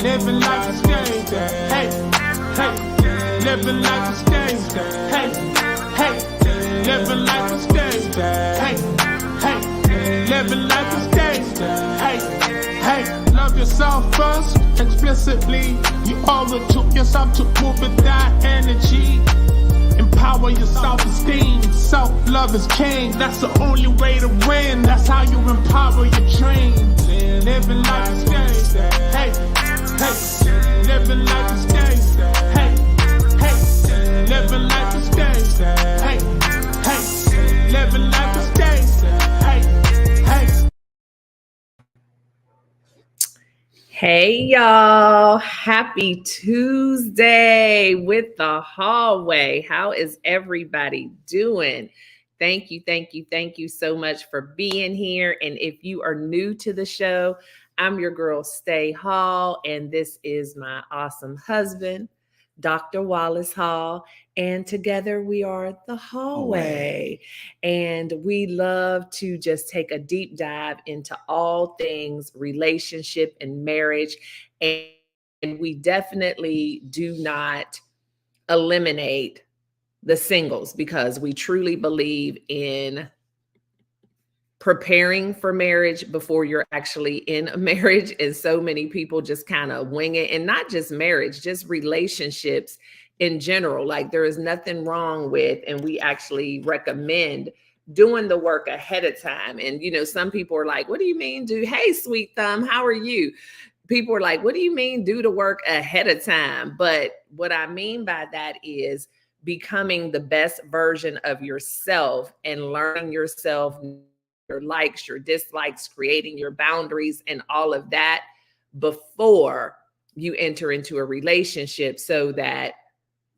Living life is stage. Hey, hey. Living life is stage. Hey, hey. Living life is stage. Hey, hey. Living life is stage. Hey, hey. Love yourself first, explicitly. You owe it to yourself to move with that energy. Empower your self-esteem. Self-love is king. That's the only way to win. That's how you empower your dream. Living life is stage. Hey, hey. Living life is stage. Hey, hey. Living life is stage. Hey, hey. Living life is stage. Hey, hey. Hey y'all, happy Tuesday with the hallway. How is everybody doing? Thank you so much for being here. And if you are new to the show, I'm your girl, Stay Hall, and this is my awesome husband, Dr. Wallace Hall, and together we are the hallway. And we love to just take a deep dive into all things relationship and marriage. And we definitely do not eliminate the singles because we truly believe in preparing for marriage before you're actually in a marriage. And so many people just kind of wing it, and not just marriage, just relationships in general. Like there is nothing wrong with, and we actually recommend doing the work ahead of time. And, you know, some people are like, what do you mean do? Hey, sweet thumb, how are you? People are like, what do you mean do the work ahead of time? But what I mean by that is becoming the best version of yourself and learning yourself, your likes, your dislikes, creating your boundaries and all of that before you enter into a relationship so that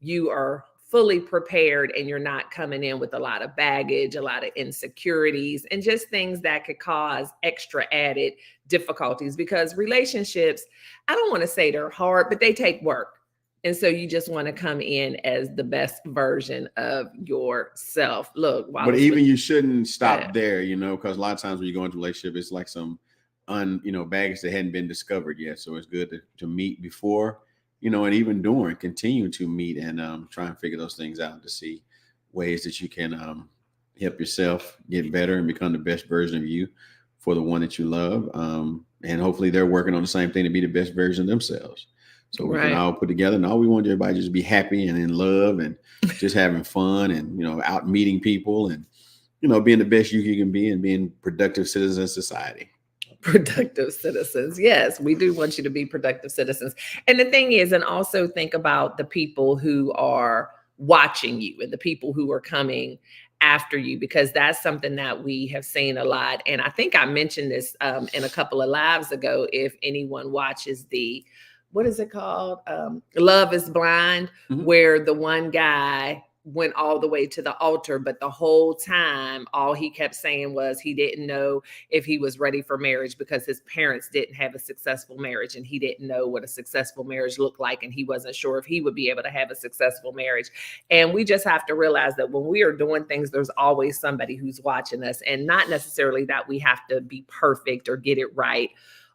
you are fully prepared and you're not coming in with a lot of baggage, a lot of insecurities, and just things that could cause extra added difficulties. Because relationships, I don't want to say they're hard, but they take work. And so you just want to come in as the best version of yourself. Look, but even you shouldn't stop there, you know, because a lot of times when you go into a relationship, it's like some baggage that hadn't been discovered yet. So it's good to meet before, you know, and even during, continue to meet and try and figure those things out to see ways that you can help yourself get better and become the best version of you for the one that you love. And hopefully they're working on the same thing to be the best version of themselves. So we can all put together, and all we want everybody just be happy and in love and just having fun and, you know, out meeting people and, you know, being the best you can be and being productive citizens in society. Productive citizens. Yes, we do want you to be productive citizens. And the thing is, and also think about the people who are watching you and the people who are coming after you, because that's something that we have seen a lot. And I think I mentioned this in a couple of lives ago. If anyone watches what is it called? Love is Blind, where the one guy went all the way to the altar, but the whole time, all he kept saying was he didn't know if he was ready for marriage because his parents didn't have a successful marriage and he didn't know what a successful marriage looked like. And he wasn't sure if he would be able to have a successful marriage. And we just have to realize that when we are doing things, there's always somebody who's watching us, and not necessarily that we have to be perfect or get it right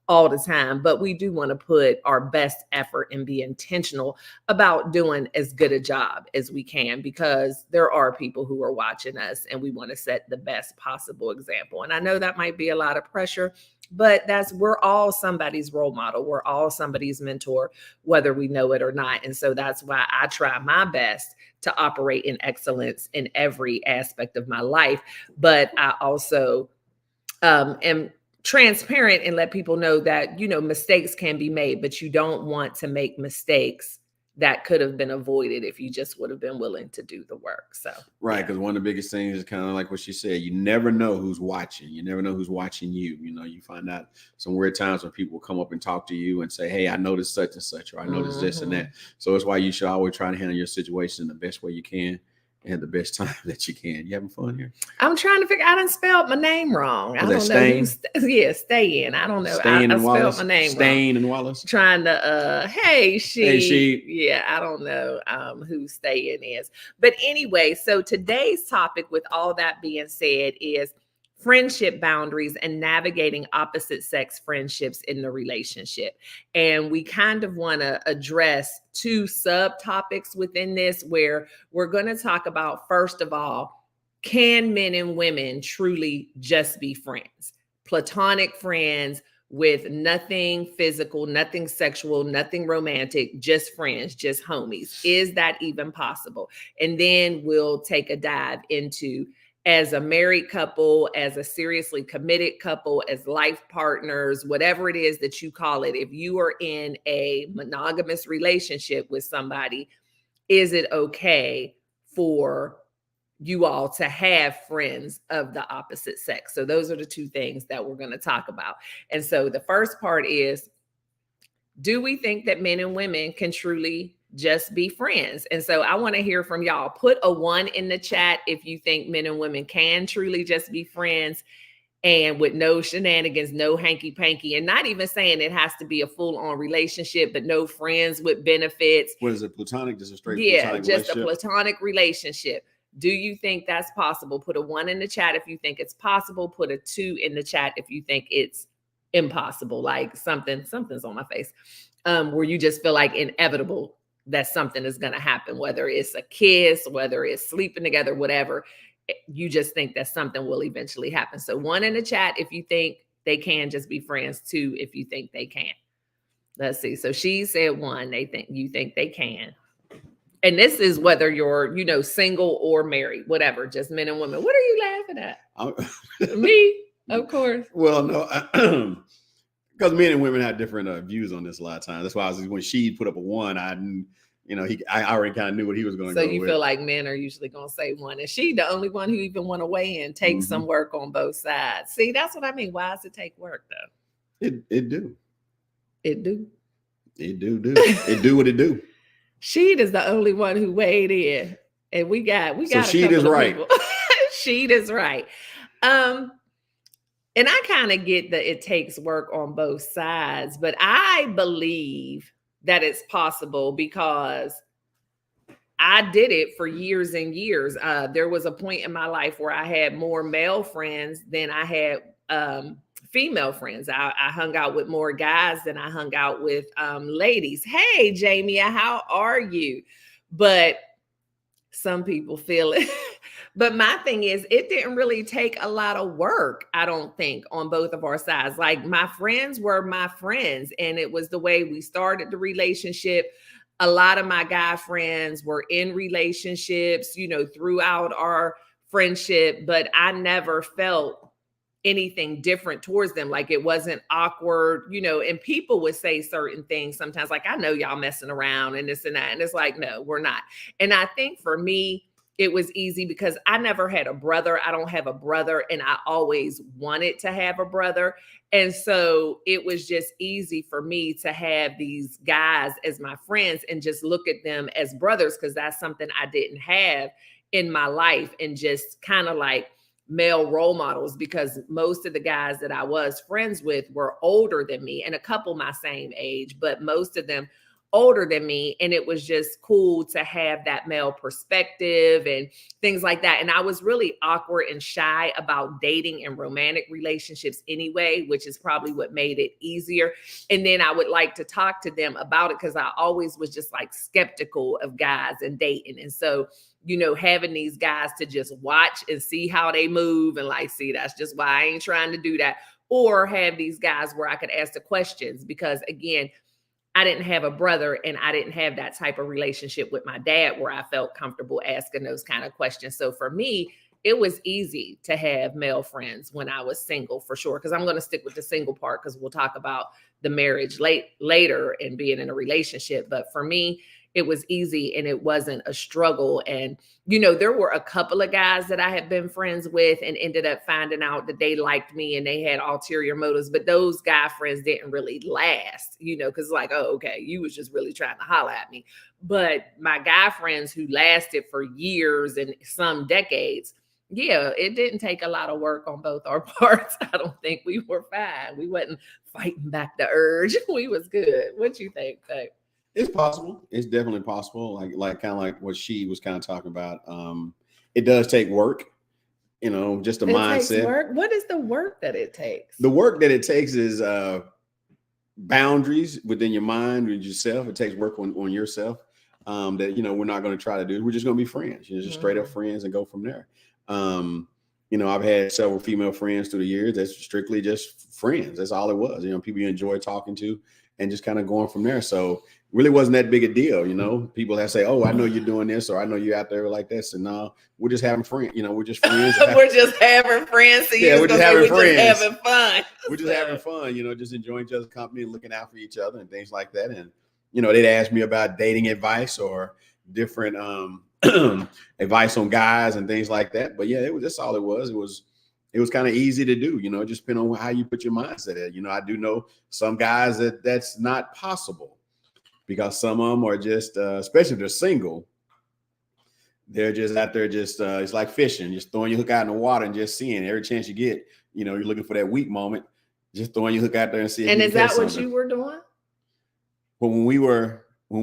all the time, but we do want to put our best effort and be intentional about doing as good a job as we can, because there are people who are watching us and we want to set the best possible example. And I know that might be a lot of pressure, but we're all somebody's role model. We're all somebody's mentor, whether we know it or not. And so that's why I try my best to operate in excellence in every aspect of my life. But I also am transparent and let people know that, you know, mistakes can be made, but you don't want to make mistakes that could have been avoided if you just would have been willing to do the work. So right, because one of the biggest things is kind of like what she said, you never know who's watching. You never know who's watching you. You know, you find out some weird times when people come up and talk to you and say, hey, I noticed such and such, or I noticed this and that. So it's why you should always try to handle your situation the best way you can and the best time that you can. You having fun here? I'm trying to figure. I done spelled my name wrong. I don't know. Stay in. I don't know. I spelled my name Stain wrong. and Wallace. Trying to hey she. Yeah, I don't know who Stay in is. But anyway, so today's topic, with all that being said, is friendship boundaries and navigating opposite sex friendships in the relationship. And we kind of want to address two subtopics within this, where we're going to talk about, first of all, can men and women truly just be friends? Platonic friends with nothing physical, nothing sexual, nothing romantic, just friends, just homies. Is that even possible? And then we'll take a dive into, as a married couple, as a seriously committed couple, as life partners, whatever it is that you call it, if you are in a monogamous relationship with somebody, is it okay for you all to have friends of the opposite sex? So those are the two things that we're going to talk about. And so the first part is, do we think that men and women can truly just be friends? And so I want to hear from y'all. Put a 1 in the chat if you think men and women can truly just be friends, and with no shenanigans, no hanky panky, and not even saying it has to be a full on relationship, but no friends with benefits. What is it? Platonic? Just a straight platonic relationship? just a platonic relationship. Do you think that's possible? Put a 1 in the chat if you think it's possible. Put a 2 in the chat if you think it's impossible, like something's on my face, where you just feel like inevitable that something is going to happen, whether it's a kiss, whether it's sleeping together, whatever. You just think that something will eventually happen. So 1 in the chat if you think they can just be friends. 2 if you think they can't. Let's see. So she said 1. You think they can. And this is whether you're, single or married, whatever, just men and women. What are you laughing at? Me, of course. Well, no, because men and women have different views on this a lot of times. That's why when she put up a 1, I already kind of knew what he was going to go with. So you feel like men are usually going to say 1, and she the only one who even want to weigh in, take some work on both sides. See, that's what I mean. Why does it take work though? It do. It do. It do. It do what it do. Sheed is the only one who weighed in, and we got. So Sheed is right. Sheed is right. And I kind of get that it takes work on both sides, but I believe that it's possible because I did it for years and years. There was a point in my life where I had more male friends than I had female friends. I hung out with more guys than I hung out with ladies. Hey, Jamie, how are you? But some people feel it. But my thing is, it didn't really take a lot of work, I don't think, on both of our sides. Like, my friends were my friends, and it was the way we started the relationship. A lot of my guy friends were in relationships, throughout our friendship, but I never felt anything different towards them. Like, it wasn't awkward, and people would say certain things sometimes, like, I know y'all messing around and this and that. And it's like, no, we're not. And I think for me, it was easy because I never had a brother. I don't have a brother, and I always wanted to have a brother. And so it was just easy for me to have these guys as my friends and just look at them as brothers, because that's something I didn't have in my life, and just kind of like male role models, because most of the guys that I was friends with were older than me, and a couple my same age, but most of them older than me. And it was just cool to have that male perspective and things like that. And I was really awkward and shy about dating and romantic relationships anyway, which is probably what made it easier. And then I would like to talk to them about it because I always was just like skeptical of guys and dating. And so, having these guys to just watch and see how they move and like, see, that's just why I ain't trying to do that. Or have these guys where I could ask the questions, because again, I didn't have a brother, and I didn't have that type of relationship with my dad where I felt comfortable asking those kind of questions. So for me, it was easy to have male friends when I was single, for sure. Because I'm going to stick with the single part, because we'll talk about the marriage later and being in a relationship. But for me, it was easy, and it wasn't a struggle. And, there were a couple of guys that I had been friends with and ended up finding out that they liked me and they had ulterior motives. But those guy friends didn't really last, because like, oh, okay, you was just really trying to holler at me. But my guy friends who lasted for years and some decades, yeah, it didn't take a lot of work on both our parts. I don't think we were fine. We wasn't fighting back the urge. We was good. What you think, babe? It's possible. It's definitely possible. Like kind of like what she was kind of talking about. It does take work. you know, just a It mindset. takes work. What is the work that it takes? The work that it takes is boundaries within your mind and yourself. It takes work on yourself that, you know, we're not going to try to do. We're just going to be friends, you know, just straight up friends and go from there. You know, I've had several female friends through the years. That's strictly just friends. That's all it was. You know, people you enjoy talking to and just kind of going from there. So really wasn't that big a deal. You know, people that say, oh, I know you're doing this, or I know you're out there like this. And no, we're just having friends. You know, we're just friends. We're just having friends. So yeah, we're just having friends. Just having fun. We're just having fun, you know, just enjoying each other's company and looking out for each other and things like that. And, you know, they'd ask me about dating advice or different advice on guys and things like that. But yeah, that's all it was. It was kind of easy to do, you know, just depending on how you put your mindset at. You know, I do know some guys that's not possible because some of them are just, especially if they're single, they're just out there just, it's like fishing, just throwing your hook out in the water and just seeing every chance you get, you know, you're looking for that weak moment, just throwing your hook out there and see. And is that what you were doing? Well, when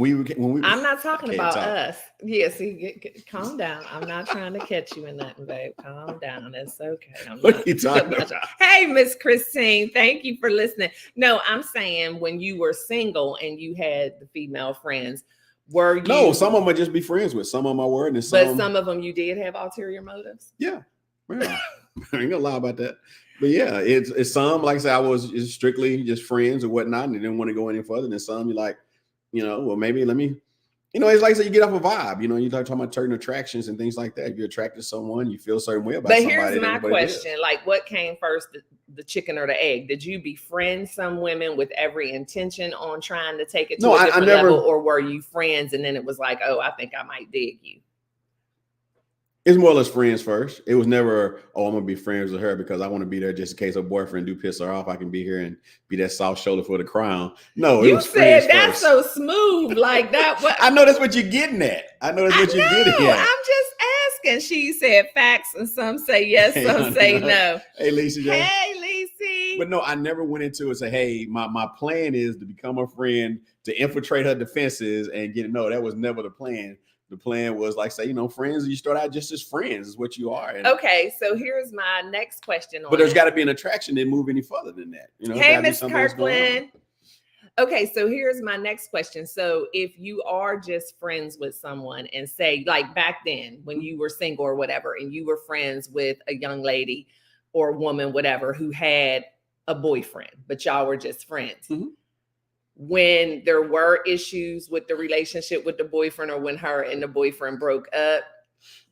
we I'm not talking about us. Yeah, see, calm down. I'm not trying to catch you in nothing, babe. Calm down. It's okay. What are you talking about? Hey, Miss Christine, thank you for listening. No, I'm saying when you were single and you had the female friends, were you? No, some of them I just be friends with. Some of them I were, and some of them you did have ulterior motives. Yeah, I ain't gonna lie about that. But yeah, it's some, like I said, I was strictly just friends or whatnot, and didn't want to go any further. And some you like, you know, well, maybe let me, you know, it's like I said, you get off a vibe, you know, you start talking about certain attractions and things like that. If you're attracted to someone, you feel a certain way about somebody. But here's my question, like what came first, the chicken or the egg? Did you befriend some women with every intention on trying to take it to a different level, or were you friends and then it was like, oh, I think I might dig you? It's more or less friends first. It was never, oh, I'm going to be friends with her because I want to be there just in case her boyfriend do piss her off. I can be here and be that soft shoulder for the crown. No, it was friends first. You said that's so smooth like that. What? I know that's what you're getting at. I'm just asking. She said facts and some say yes, some say no. Hey, Lisa. Hey, Lisa. But no, I never went into it and say, hey, my plan is to become a friend, to infiltrate her defenses and get it. No, that was never the plan. The plan was like, say, you know, friends, you start out just as friends is what you are. And, okay, so here's my next question. But there's got to be an attraction that move any further than that. You know, hey, Miss Kirkland. Okay, so here's my next question. So if you are just friends with someone and say, like back then when you were single or whatever, and you were friends with a young lady or woman, whatever, who had a boyfriend, but y'all were just friends. Mm-hmm. When there were issues with the relationship with the boyfriend, or when her and the boyfriend broke up,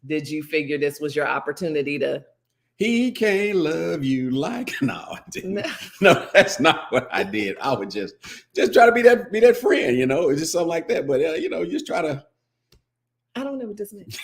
did you figure this was your opportunity to? He can't love you like, no, I didn't. No, that's not what I did. I would just try to be that friend, you know, it's just something like that. But you know, just try to. I don't know what this means.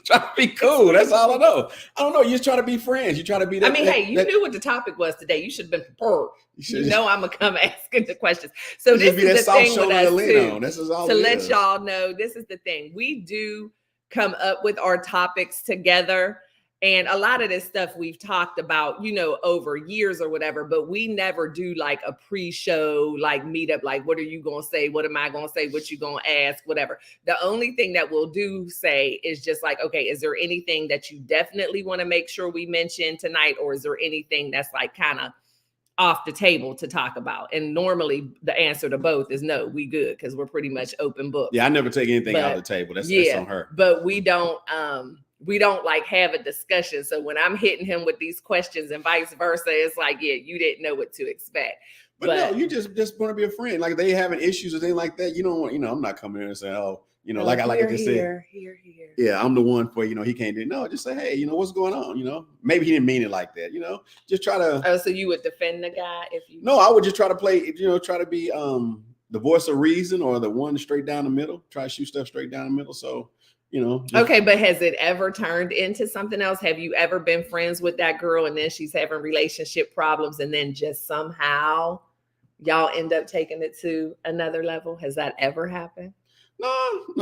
Try to be cool. That's all I know. I don't know. You just try to be friends. You try to be that. I mean, hey, you knew what the topic was today. You should have been prepared. You know I'm going to come asking the questions. So this is the thing with us too. This is all to let y'all know, this is the thing. We do come up with our topics together. And a lot of this stuff we've talked about, you know, over years or whatever, but we never do like a pre-show, like meetup, like, what are you going to say? What am I going to say? What you going to ask? Whatever. The only thing that we'll do say is just like, okay, is there anything that you definitely want to make sure we mention tonight? Or is there anything that's like kind of off the table to talk about? And normally the answer to both is no, we good, because we're pretty much open book. Yeah, I never take anything off the table. That's on her. But we don't like have a discussion. So when I'm hitting him with these questions and vice versa, it's like, yeah, you didn't know what to expect. But no, you just want to be a friend. Like they having issues or things like that. You don't want, you know, I'm not coming here and saying, oh, you know, like I just said, yeah, I'm the one for, you know, he can't do it. No, just say, hey, you know, what's going on? You know, maybe he didn't mean it like that, you know, just try to. Oh, so you would defend the guy if you. No, I would just try to play, you know, try to be the voice of reason, or the one straight down the middle, try to shoot stuff straight down the middle. So, you know. Okay, but has it ever turned into something else? Have you ever been friends with that girl and then she's having relationship problems and then just somehow y'all end up taking it to another level? Has that ever happened? No.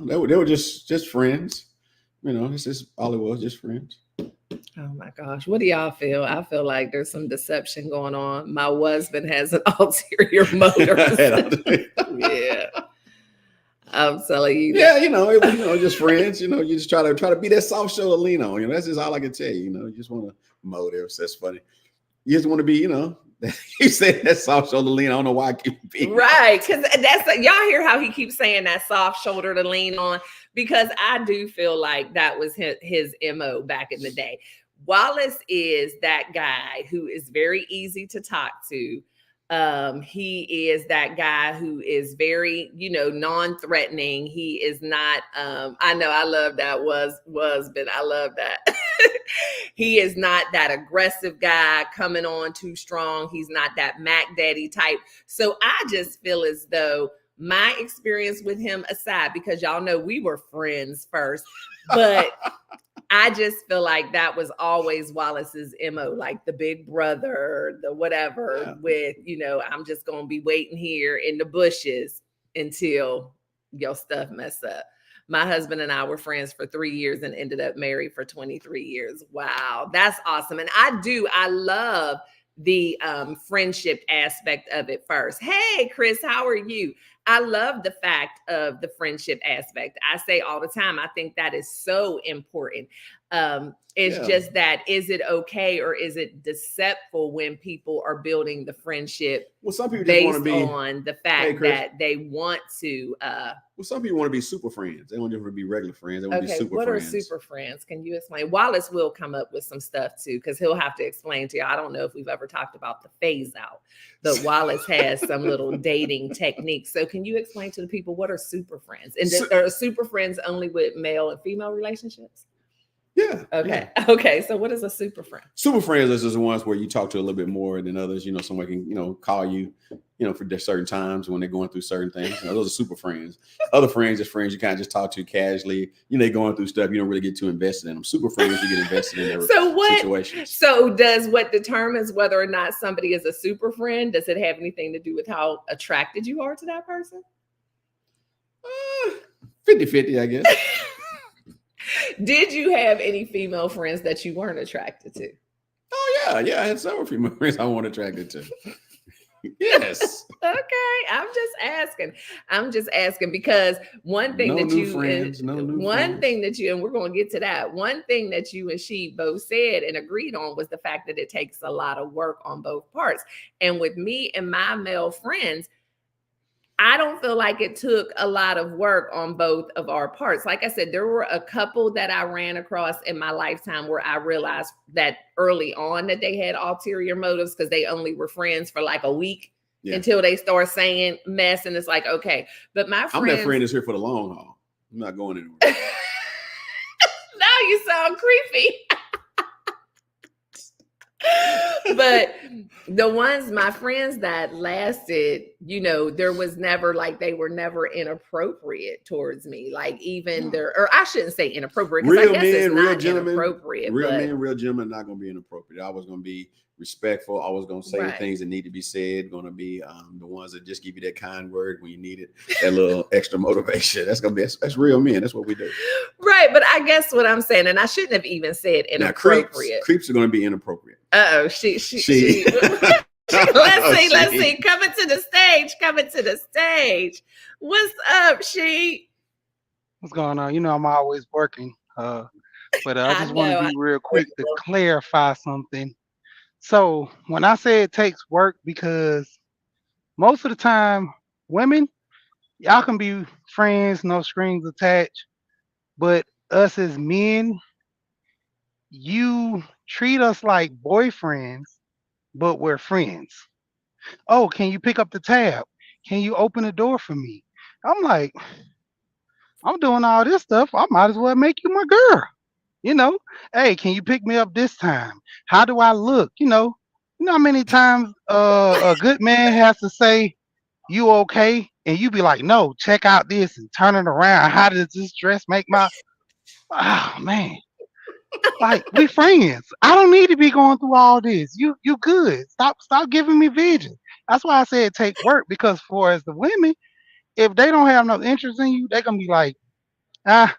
They were just friends. You know, it's just all it was, just friends. Oh my gosh. What do y'all feel? I feel like there's some deception going on. My husband has an ulterior motive. Yeah. I'm telling you Yeah, that. it was, just friends. You just try to be that soft shoulder to lean on. That's just all I can tell you. You just want to motives. That's funny. You just want to be, you say that soft shoulder to lean on. I don't know why I keep being Right, because y'all hear how he keeps saying that soft shoulder to lean on, because I do feel like that was his MO back in the day. Wallace is that guy who is very easy to talk to. He is that guy who is very, non-threatening. He is not, I know I love that but I love that. He is not that aggressive guy coming on too strong. He's not that Mac Daddy type. So I just feel as though my experience with him aside, because y'all know we were friends first, but I just feel like that was always Wallace's MO, like the big brother, the whatever, with, I'm just going to be waiting here in the bushes until your stuff mess up. My husband and I were friends for 3 years and ended up married for 23 years. Wow, that's awesome. And I love the friendship aspect of it first. Hey, Chris, how are you? I love the fact of the friendship aspect. I say all the time, I think that is so important. It's just that, is it okay or is it deceitful when people are building the friendship some people based just want to be on the fact that they want to some people want to be super friends. They don't want to be regular friends. They want to be super what friends. Are super friends? Can you explain? Wallace will come up with some stuff too, because he'll have to explain to you. I don't know if we've ever talked about the phase out, but Wallace has some little dating techniques. So can you explain to the people, what are super friends? And are super friends only with male and female relationships? Yeah. Okay. Yeah. Okay. So what is a super friend? Super friends is just the ones where you talk to a little bit more than others. Someone can, call you, for certain times when they're going through certain things. Those are super friends. Other friends are friends you kind of just talk to casually. They're going through stuff. You don't really get too invested in them. Super friends, you get invested in their situations. So does what determines whether or not somebody is a super friend, does it have anything to do with how attracted you are to that person? 50-50, I guess. Did you have any female friends that you weren't attracted to? Oh, yeah. I had several female friends I wasn't attracted to. Yes. Okay. I'm just asking because one thing and we're going to get to that. One thing that you and she both said and agreed on was the fact that it takes a lot of work on both parts. And with me and my male friends, I don't feel like it took a lot of work on both of our parts. Like I said, there were a couple that I ran across in my lifetime where I realized that early on that they had ulterior motives because they only were friends for like a week until they start saying mess. And it's like, okay, but my friends. I'm that friend that's here for the long haul. I'm not going anywhere. Now you sound creepy. But my friends that lasted, there was never they were never inappropriate towards me. Like even or I shouldn't say inappropriate because I guess it's not inappropriate. Real men, real gentlemen, not going to be inappropriate. I was going to be respectful. I was going to say the things that need to be said. Going to be the ones that just give you that kind word when you need it, that little extra motivation. That's that's real men. That's what we do. Right, but I guess what I'm saying, and I shouldn't have even said inappropriate. Now, creeps are going to be inappropriate. She. Let's see. Coming to the stage. What's up, she? What's going on? I'm always working. But I just want to be real quick to clarify something. So when I say it takes work, because most of the time, women, y'all can be friends, no strings attached. But us as men, you treat us like boyfriends, but we're friends. Oh, can you pick up the tab? Can you open the door for me? I'm like, I'm doing all this stuff. I might as well make you my girl. Hey, can you pick me up this time? How do I look? You know how many times a good man has to say, you okay? And you be like, no, check out this and turn it around. How does this dress make my, oh man. Like, we friends. I don't need to be going through all this. You good. Stop giving me vision. That's why I say it take work, because for as the women, if they don't have no interest in you, they gonna be like, ah.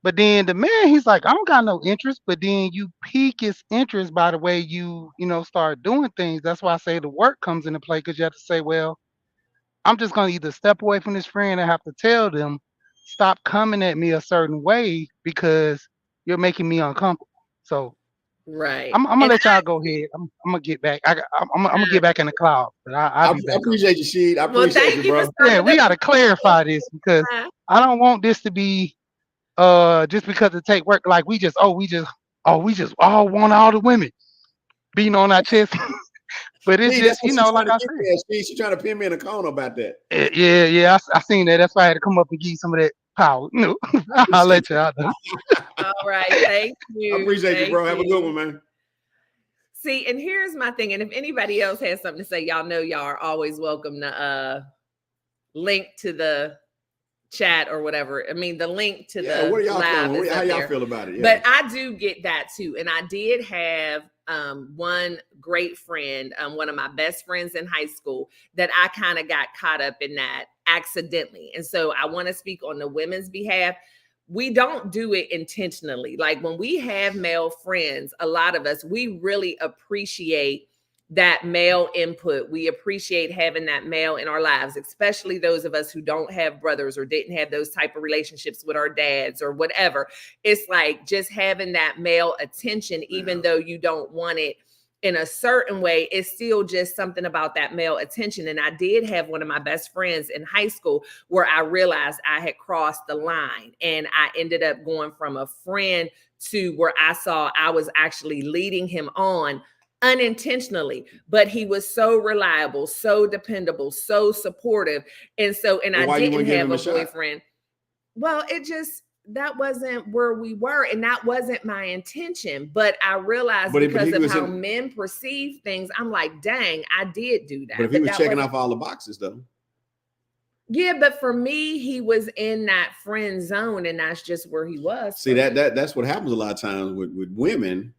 But then the man, he's like, I don't got no interest. But then you pique his interest by the way you start doing things. That's why I say the work comes into play, because you have to say, well, I'm just gonna either step away from this friend and have to tell them, stop coming at me a certain way because you're making me uncomfortable. So Right. I'm gonna And let y'all go ahead. I'm gonna get back. I'm gonna get back in the cloud, but I'll I be back up. appreciate you, Sheed. I well, appreciate thank you, you for bro. Yeah, starting we the gotta clarify this because I don't want this to be just because it take work. Like we just all want all the women beating on our chest. But it's See, that's just, what she's trying like to I get said. at. She's trying to pin me in a corner about that. Yeah, I seen that. That's why I had to come up and give you some of that power. No, I'll let you out. all right. Thank I you. appreciate you, Thank bro. Have a good you. one, man. See, and here's my thing. And if anybody else has something to say, y'all know y'all are always welcome to link to the chat or whatever. I mean, the link to Yeah, the what are y'all live feeling? is How up y'all there. feel about it? Yeah. But I do get that too. And I did have one great friend, one of my best friends in high school, that I kind of got caught up in that accidentally. And so I want to speak on the women's behalf. We don't do it intentionally. Like when we have male friends, a lot of us, we really appreciate that male input. We appreciate having that male in our lives, especially those of us who don't have brothers or didn't have those type of relationships with our dads or whatever. It's like just having that male attention, even though you don't want it in a certain way, it's still just something about that male attention. And I did have one of my best friends in high school where I realized I had crossed the line, and I ended up going from a friend to where I saw I was actually leading him on unintentionally, but he was so reliable, so dependable, so supportive. And Well, I why you didn't wouldn't give have him a a shot? boyfriend. Well, that wasn't where we were, and that wasn't my intention. But I realized But because he of was how in, men perceive things, I'm like, dang, I did do that. but if he was that checking wasn't, off all the boxes, though. yeah, but for me, he was in that friend zone, and that's just where he was. See, that's what happens a lot of times with women.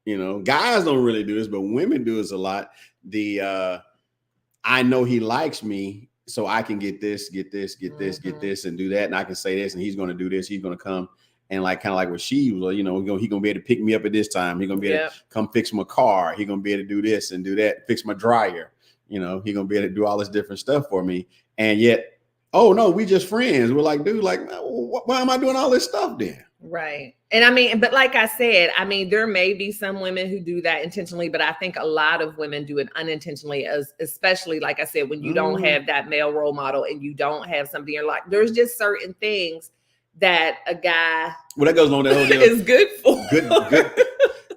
You know, guys don't really do this, but women do this a lot. I know he likes me, so I can get this, get this, get this, get this, and do that, and I can say this, and he's going to do this. He's going to come and like kind of like what she was, you know, he's going to be able to pick me up at this time. He's going to be able to come fix my car. He's going to be able to do this and do that, fix my dryer. You know, he's going to be able to do all this different stuff for me. And yet, oh no, we just friends. We're like, dude, like, why am I doing all this stuff then? Right. And I mean, but like I said, I mean, there may be some women who do that intentionally, but I think a lot of women do it unintentionally, especially like I said, when you don't have that male role model and you don't have somebody in your life. There's just certain things that a guy that goes along that whole deal is good for.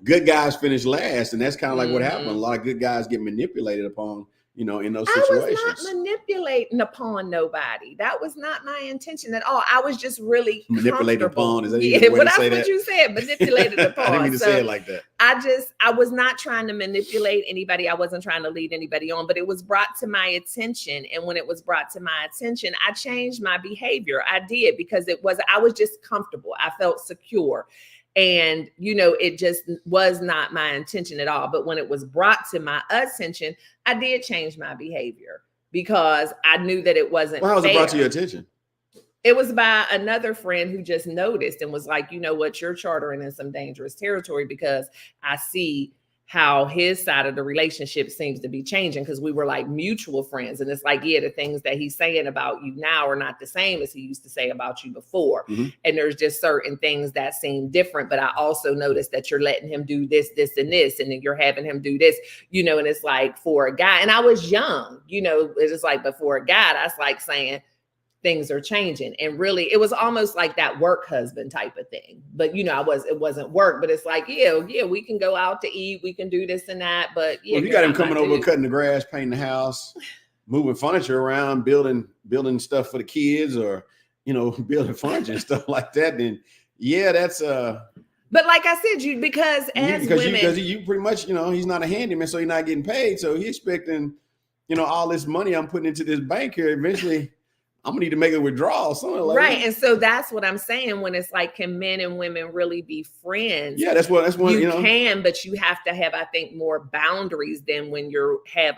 Good guys finish last, and that's kind of like what happened. A lot of good guys get manipulated upon, you know, in those situations. I was not manipulating upon nobody. That was not my intention at all. I was just really manipulated upon. Is that yeah, but that's what you said. Manipulated upon. I didn't mean to say it like that. I was not trying to manipulate anybody. I wasn't trying to lead anybody on, but it was brought to my attention. And when it was brought to my attention, I changed my behavior. I did because I was just comfortable. I felt secure. And, you know, it just was not my intention at all. But when it was brought to my attention, I did change my behavior because I knew that it wasn't Well, how was fair. it brought to your attention? It was by another friend who just noticed and was like, you know what, you're chartering in some dangerous territory because I see how his side of the relationship seems to be changing because we were like mutual friends. And it's like, yeah, the things that he's saying about you now are not the same as he used to say about you before. Mm-hmm. And there's just certain things that seem different. But I also noticed that you're letting him do this, this, and this, and then you're having him do this, you know, and it's like for a guy, and I was young, you know, it's just like, but for a guy, that's like saying, things are changing. And really, it was almost like that work husband type of thing. But, you know, it wasn't work, but it's like, yeah, we can go out to eat. We can do this and that. But yeah, well, you got him coming over, cutting the grass, painting the house, moving furniture around, building stuff for the kids or, you know, building furniture and stuff like that. Then yeah, that's but like I said, because you pretty much, you know, he's not a handyman, so he's not getting paid. So he's expecting, you know, all this money I'm putting into this bank here. Eventually, I'm gonna need to make a withdrawal. Right. And so that's what I'm saying when it's like, can men and women really be friends? Yeah, that's what you know. Can, but you have to have, I think, more boundaries than when you have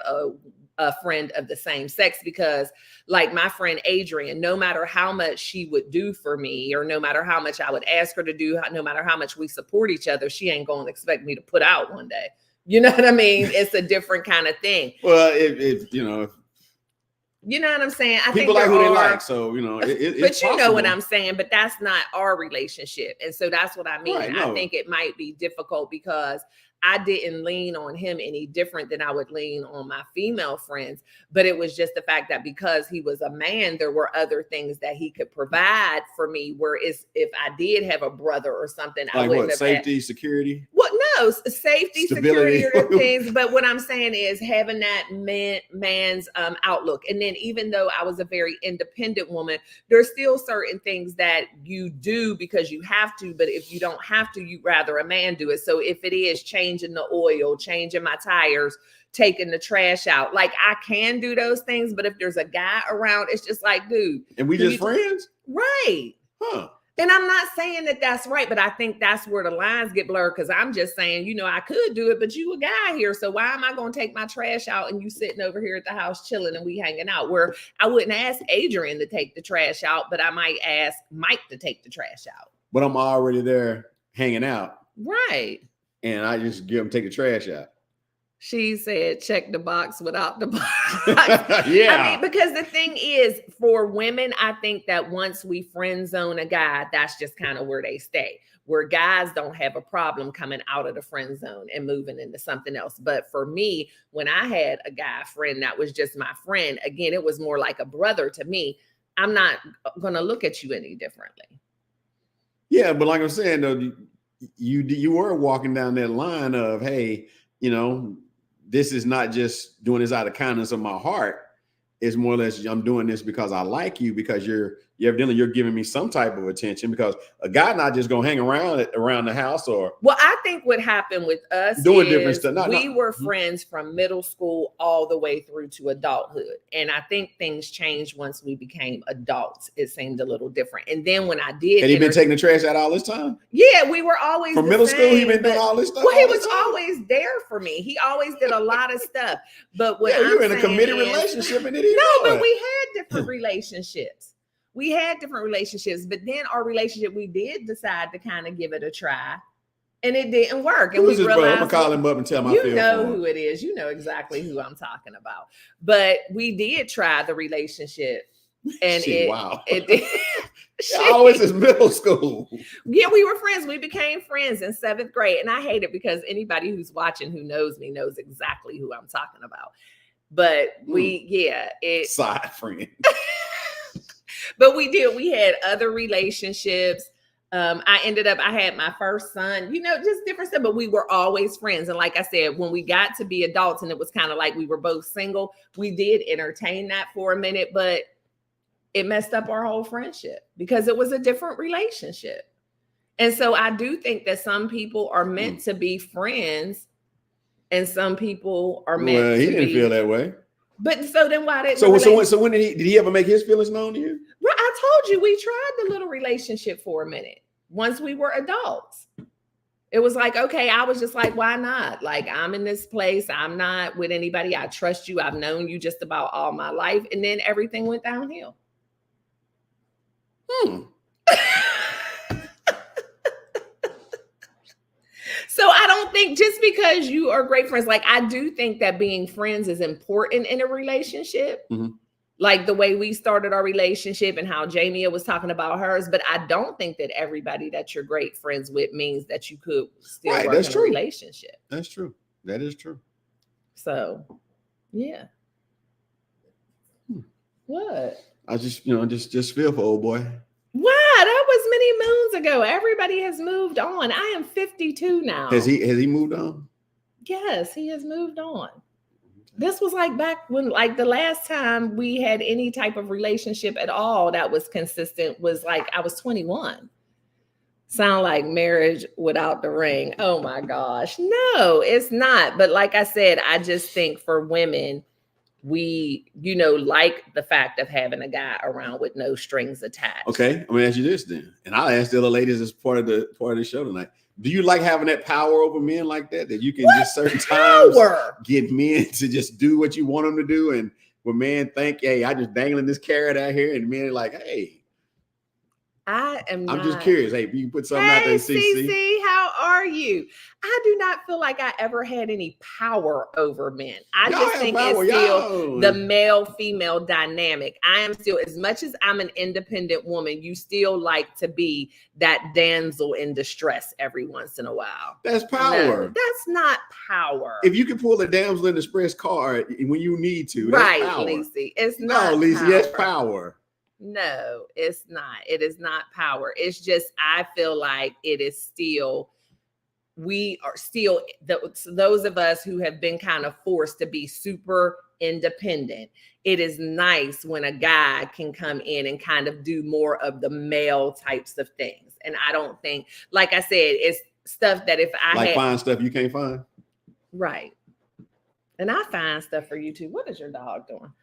a friend of the same sex, because like my friend Adrian, no matter how much she would do for me or no matter how much I would ask her to do, no matter how much we support each other, she ain't going to expect me to put out one day. You know what I mean? It's a different kind of thing. Well, if you know, You know what I'm saying? I People think like who they are, like, so you know. but It's you know what possible. I'm saying. But that's not our relationship, and so that's what I mean. Right, I no. think it might be difficult because I didn't lean on him any different than I would lean on my female friends. But it was just the fact that because he was a man, there were other things that he could provide for me. Whereas if I did have a brother or something, I Like wouldn't what? have Safety, had. security. Well, no, safety, Stability. security are the things. But what I'm saying is having that man's outlook. And then even though I was a very independent woman, there's still certain things that you do because you have to. But if you don't have to, you'd rather a man do it. So if it is changing the oil, changing my tires, taking the trash out, like I can do those things. But if there's a guy around, it's just like, dude. And we just friends? Right. Huh. And I'm not saying that that's right, but I think that's where the lines get blurred because I'm just saying, you know, I could do it, but you a guy here. So why am I going to take my trash out and you sitting over here at the house chilling and we hanging out? Where I wouldn't ask Adrian to take the trash out, but I might ask Mike to take the trash out. But I'm already there hanging out. Right. And I just give him take the trash out. She said, check the box without the box. Yeah. I mean, because the thing is, for women, I think that once we friend zone a guy, that's just kind of where they stay. Where guys don't have a problem coming out of the friend zone and moving into something else. But for me, when I had a guy friend that was just my friend, again, it was more like a brother to me. I'm not going to look at you any differently. Yeah, but like I'm saying, though, you were walking down that line of, hey, you know, this is not just doing this out of kindness of my heart. It's more or less I'm doing this because I like you, because you're giving me some type of attention, because a guy not just gonna hang around the house or. Well, I think what happened with us doing is different stuff. we were friends from middle school all the way through to adulthood. And I think things changed once we became adults. It seemed a little different. And then when I did. Had he been taking the trash out all this time? Yeah, we were always from middle school. He been doing all this stuff. Well, he was always there for me. He always did a lot of stuff. But what you were in a committed is, relationship, and it didn't. No, but we had different relationships. We had different relationships, but then our relationship, we did decide to kind of give it a try, and it didn't work. And Who's we his brother? realized, I'm gonna call him up and tell him. You know who it is. You know exactly who I'm talking about. But we did try the relationship, and it did. Always is middle school. Yeah, we were friends. We became friends in 7th grade, and I hate it because anybody who's watching who knows me knows exactly who I'm talking about. But side friend. But we did. We had other relationships. I had my first son, you know, just different stuff, but we were always friends. And like I said, when we got to be adults and it was kind of like we were both single, we did entertain that for a minute, but it messed up our whole friendship because it was a different relationship. And so I do think that some people are meant to be friends and some people are meant to be. He didn't feel that way. But so then why did so when did he ever make his feelings known to you? Well, I told you we tried the little relationship for a minute once we were adults. It was like, okay, I was just like, why not? Like, I'm in this place. I'm not with anybody. I trust you. I've known you just about all my life. And then everything went downhill. So I don't think just because you are great friends, like I do think that being friends is important in a relationship. Mm-hmm. Like the way we started our relationship and how Jamia was talking about hers. But I don't think that everybody that you're great friends with means that you could still work in a relationship. That's true. That is true. So, yeah. What? I just feel for old boy. Wow, that was many moons ago. Everybody has moved on. I am 52 now. Has he moved on? Yes, he has moved on. This was like back when, like the last time we had any type of relationship at all that was consistent was like I was 21. Sound like marriage without the ring. Oh my gosh. No, it's not. But like I said, I just think for women, we, like the fact of having a guy around with no strings attached. Okay, I'm gonna ask you this then, and I'll ask the other ladies as part of the show tonight. Do you like having that power over men like that you can just certain times get men to just do what you want them to do, and when men think, hey, I just dangling this carrot out here, and men are like, hey, I am I'm not. just curious. Hey, you put something out there, Hey, CC. CC, how are you? I do not feel like I ever had any power over men. I Y'all just have think power, it's still y'all. the male-female dynamic. I am still, as much as I'm an independent woman, you still like to be that damsel in distress every once in a while. That's No, power. that's not power. If you can pull the damsel in distress card when you need to, Right, that's power. Lacey. It's No, not Lacey, power. that's power. No, it's not. It is not power. It's just, I feel like it is still, we are still, those of us who have been kind of forced to be super independent. It is nice when a guy can come in and kind of do more of the male types of things. And I don't think, like I said, it's stuff that if I like had, find stuff you can't find. right. And I find stuff for you too. What is your dog doing?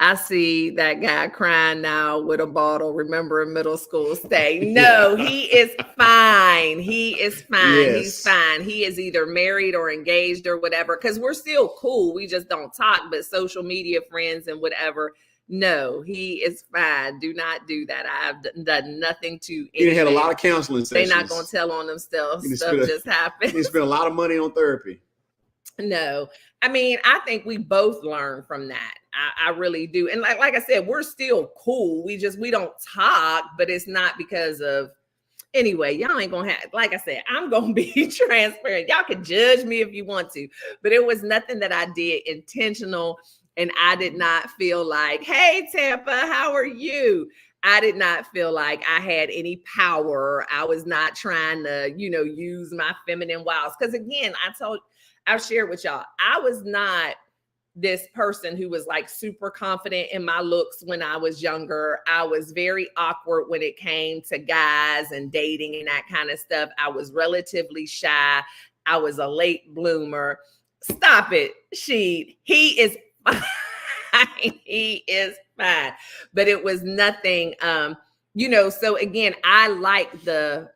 I see that guy crying now with a bottle. Remember in middle school, stay. No, Yeah. he is fine. He is fine. Yes. He's fine. He is either married or engaged or whatever, because we're still cool. We just don't talk, but social media friends and whatever. No, he is fine. Do not do that. I have done nothing to anything. He had a lot of counseling sessions. They're not going to tell on themselves. He Stuff just happened. He spent a lot of money on therapy. No, I mean, I think we both learn from that. I really do. And like I said, we're still cool. We don't talk, but it's not because of, anyway, y'all ain't gonna have, like I said, I'm gonna be transparent. Y'all can judge me if you want to, but it was nothing that I did intentional. And I did not feel like, hey, Tampa, how are you? I did not feel like I had any power. I was not trying to, use my feminine wiles. Because again, I've shared with y'all, I was not this person who was like super confident in my looks when I was younger. I was very awkward when it came to guys and dating and that kind of stuff. I was relatively shy. I was a late bloomer. Stop it, Sheed. He is fine. He is fine. But it was nothing, so again, I like the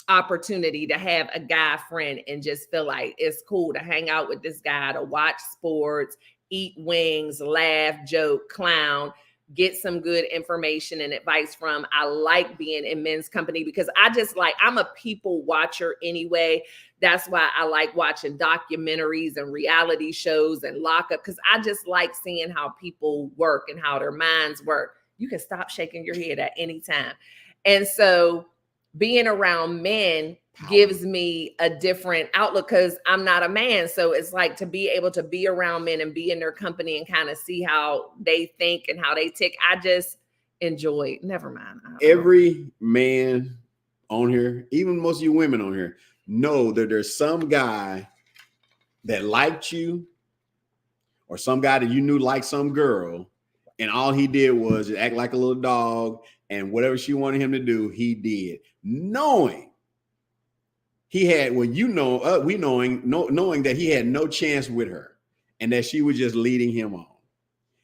opportunity to have a guy friend and just feel like it's cool to hang out with this guy, to watch sports, eat wings, laugh, joke, clown, get some good information and advice from. I like being in men's company because I'm a people watcher anyway. That's why I like watching documentaries and reality shows and lockup, because I just like seeing how people work and how their minds work. You can stop shaking your head at any time. And so being around men gives me a different outlook because I'm not a man. So it's like to be able to be around men and be in their company and kind of see how they think and how they tick. I just enjoy. Never mind. Every man on here, even most of you women on here, know that there's some guy that liked you or some guy that you knew liked some girl, and all he did was act like a little dog, and whatever she wanted him to do, he did, knowing he had, knowing that he had no chance with her and that she was just leading him on.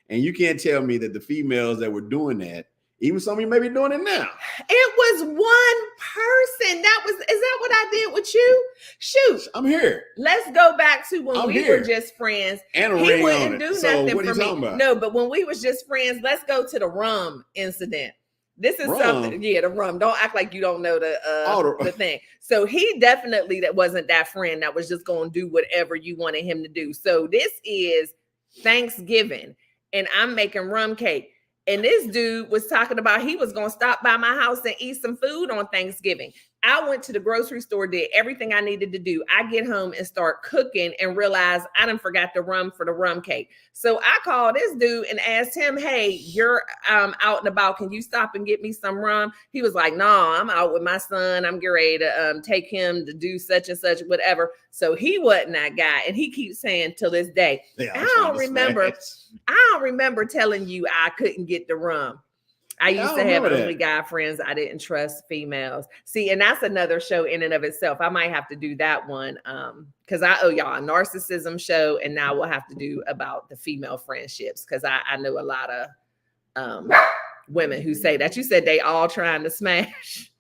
And you can't tell me that the females that were doing that, even some of you may be doing it now. It was one person. Is that what I did with you? Shoot. I'm here. Let's go back to when we were just friends. And he wouldn't do nothing what are you for me. talking about? No, but when we was just friends, let's go to the rum incident. This is something, the rum. Don't act like you don't know the thing. So he definitely wasn't that friend that was just going to do whatever you wanted him to do. So this is Thanksgiving, and I'm making rum cake. And this dude was talking about he was going to stop by my house and eat some food on Thanksgiving. I went to the grocery store, did everything I needed to do. I get home and start cooking and realize I done forgot the rum for the rum cake. So I called this dude and asked him, hey, you're out and about. Can you stop and get me some rum? He was like, no, I'm out with my son. I'm getting ready to take him to do such and such, whatever. So he wasn't that guy. And he keeps saying till this day, I don't remember telling you I couldn't get the rum. I used to have only guy friends. I didn't trust females. See, and that's another show in and of itself. I might have to do that one because I owe y'all a narcissism show, and now we'll have to do about the female friendships because I know a lot of women who say that. You said they all trying to smash.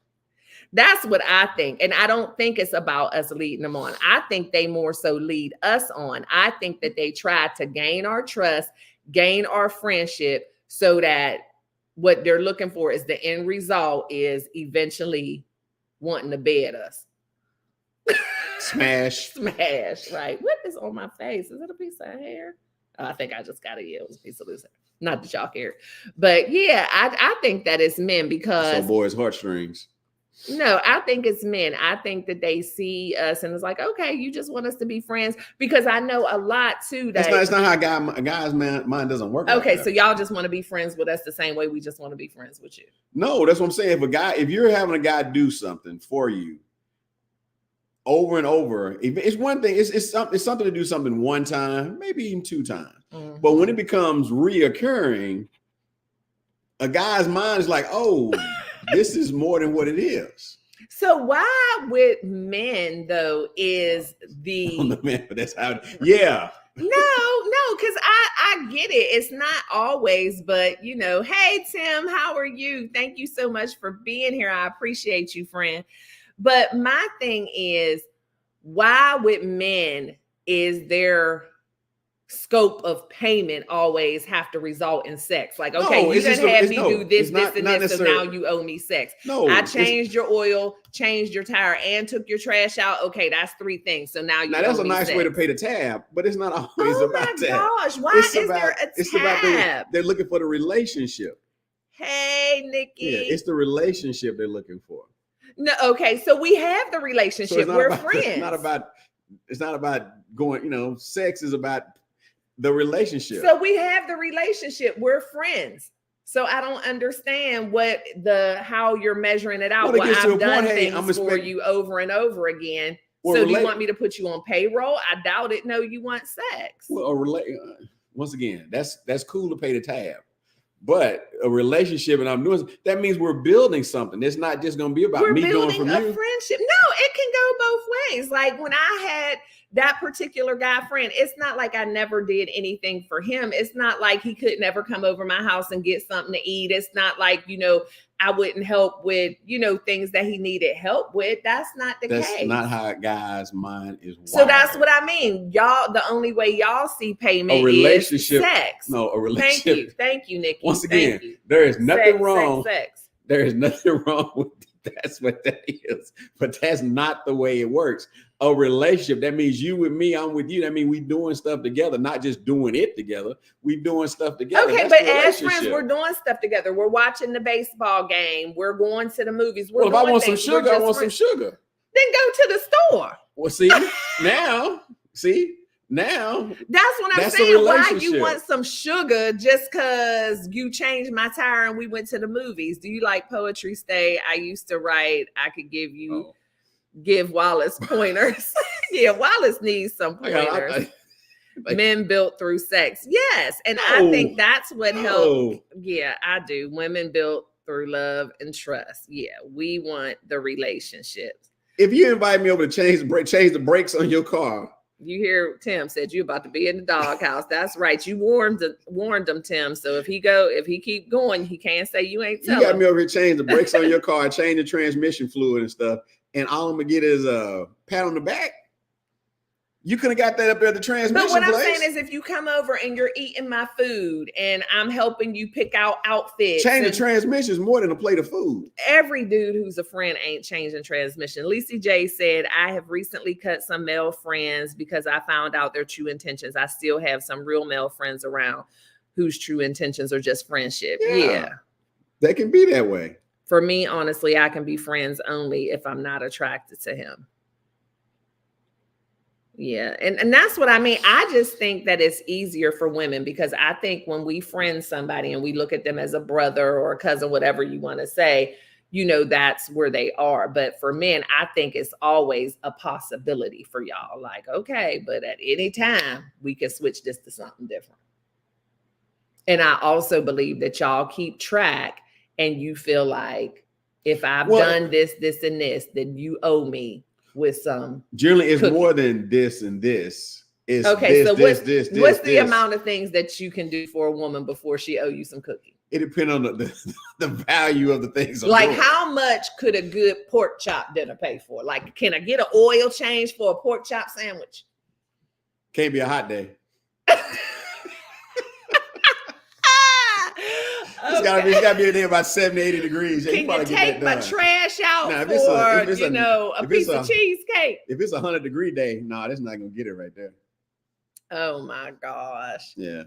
That's what I think. And I don't think it's about us leading them on. I think they more so lead us on. I think that they try to gain our trust, gain our friendship so that what they're looking for is the end result is eventually wanting to bed us. Smash. Smash, right? What is on my face? Is it a piece of hair? I think I just got it. Yeah, it was a piece of loose hair. Not that y'all care. But yeah, I think that it's men because... So boys' heartstrings. No, I think it's men. I think that they see us and it's like, okay, you just want us to be friends. Because I know a lot too. That it's not how a guy's mind doesn't work. Okay, like so y'all just want to be friends with us the same way we just want to be friends with you. No, that's what I'm saying. If you're having a guy do something for you over and over, it's one thing. It's something to do something one time, maybe even 2 times. Mm-hmm. But when it becomes reoccurring, a guy's mind is like, oh, this is more than what it is. So why with men though is the man, but that's how. Yeah. No, because I get it. It's not always, but you know, hey Tim, how are you? Thank you so much for being here. I appreciate you, friend. But my thing is, why with men is their scope of payment always have to result in sex? Like, okay, you done had me do this, this, and this, so now you owe me sex. No, I changed your oil, changed your tire, and took your trash out. Okay, that's 3 things. So now you owe me that's a nice sex. way to pay the tab, but it's not always about that. Oh my gosh, why is there a tab? They're looking for the relationship. Hey, Nikki. Yeah, it's the relationship they're looking for. No, okay, so we have the relationship. So we're friends. It's not about going, you know, sex is about the relationship. So we have the relationship. We're friends. So I don't understand how you're measuring it out. Well, I've done things for you over and over again. Well, so do you want me to put you on payroll? I doubt it. No, you want sex. Well, once again, that's cool to pay the tab. But a relationship, and I'm doing that means we're building something. It's not just going to be about me doing from you. A friendship. No, it can go both ways. Like when I had that particular guy friend, it's not like I never did anything for him. It's not like he could never come over my house and get something to eat. It's not like, you know, I wouldn't help with, you know, things that he needed help with. That's not the case. That's not how a guy's mind is wired. So that's what I mean. Y'all, the only way y'all see payment is sex. No, a relationship. Thank you, Nikki. Once again, there is nothing wrong. Sex. There is nothing wrong with that's what that is. But that's not the way it works. A relationship, that means you with me, I'm with you. That means we doing stuff together, not just doing it together. We doing stuff together. Okay, but as friends, we're doing stuff together. We're watching the baseball game. We're going to the movies. Well, if I want some sugar, I want some sugar. Then go to the store. Well, now. That's what I'm saying. Why you want some sugar just because you changed my tire and we went to the movies? Do you like poetry? I used to write. I could give you... Give Wallace pointers. Yeah, Wallace needs some pointers. Men built through sex. Yes. And I think that's what helped. Yeah, I do. Women built through love and trust. Yeah, we want the relationships. If you invite me over to change the brakes on your car. You hear Tim said you about to be in the doghouse. That's right. You warned him, Tim. So if he keep going, he can't say you ain't telling. You got me over here change the brakes on your car, change the transmission fluid and stuff. And all I'm gonna get is a pat on the back. You could have got that up there at the transmission. But what I'm saying is, if you come over and you're eating my food, and I'm helping you pick out outfits, change the transmission is more than a plate of food. Every dude who's a friend ain't changing transmission. Lisa J said, "I have recently cut some male friends because I found out their true intentions. I still have some real male friends around whose true intentions are just friendship." Yeah. That can be that way. For me, honestly, I can be friends only if I'm not attracted to him. Yeah. And that's what I mean. I just think that it's easier for women because I think when we friend somebody and we look at them as a brother or a cousin, whatever you want to say, you know, that's where they are. But for men, I think it's always a possibility for y'all. Like, okay, but at any time we can switch this to something different. And I also believe that y'all keep track. And you feel like if I've done this, this, and this, then you owe me with some. Generally, it's more than this and this. It's okay, this, so what's the amount of things that you can do for a woman before she owe you some cookie? It depends on the value of the things. Like how much could a good pork chop dinner pay for? Like, can I get an oil change for a pork chop sandwich? Can't be a hot day. It's gotta be there about 70, 80 degrees. Yeah, Can you probably get take that my done. trash out Now, for, if a if piece it's of cheesecake? if it's 100-degree day, no, that's not gonna get it right there. Oh my gosh. Yeah.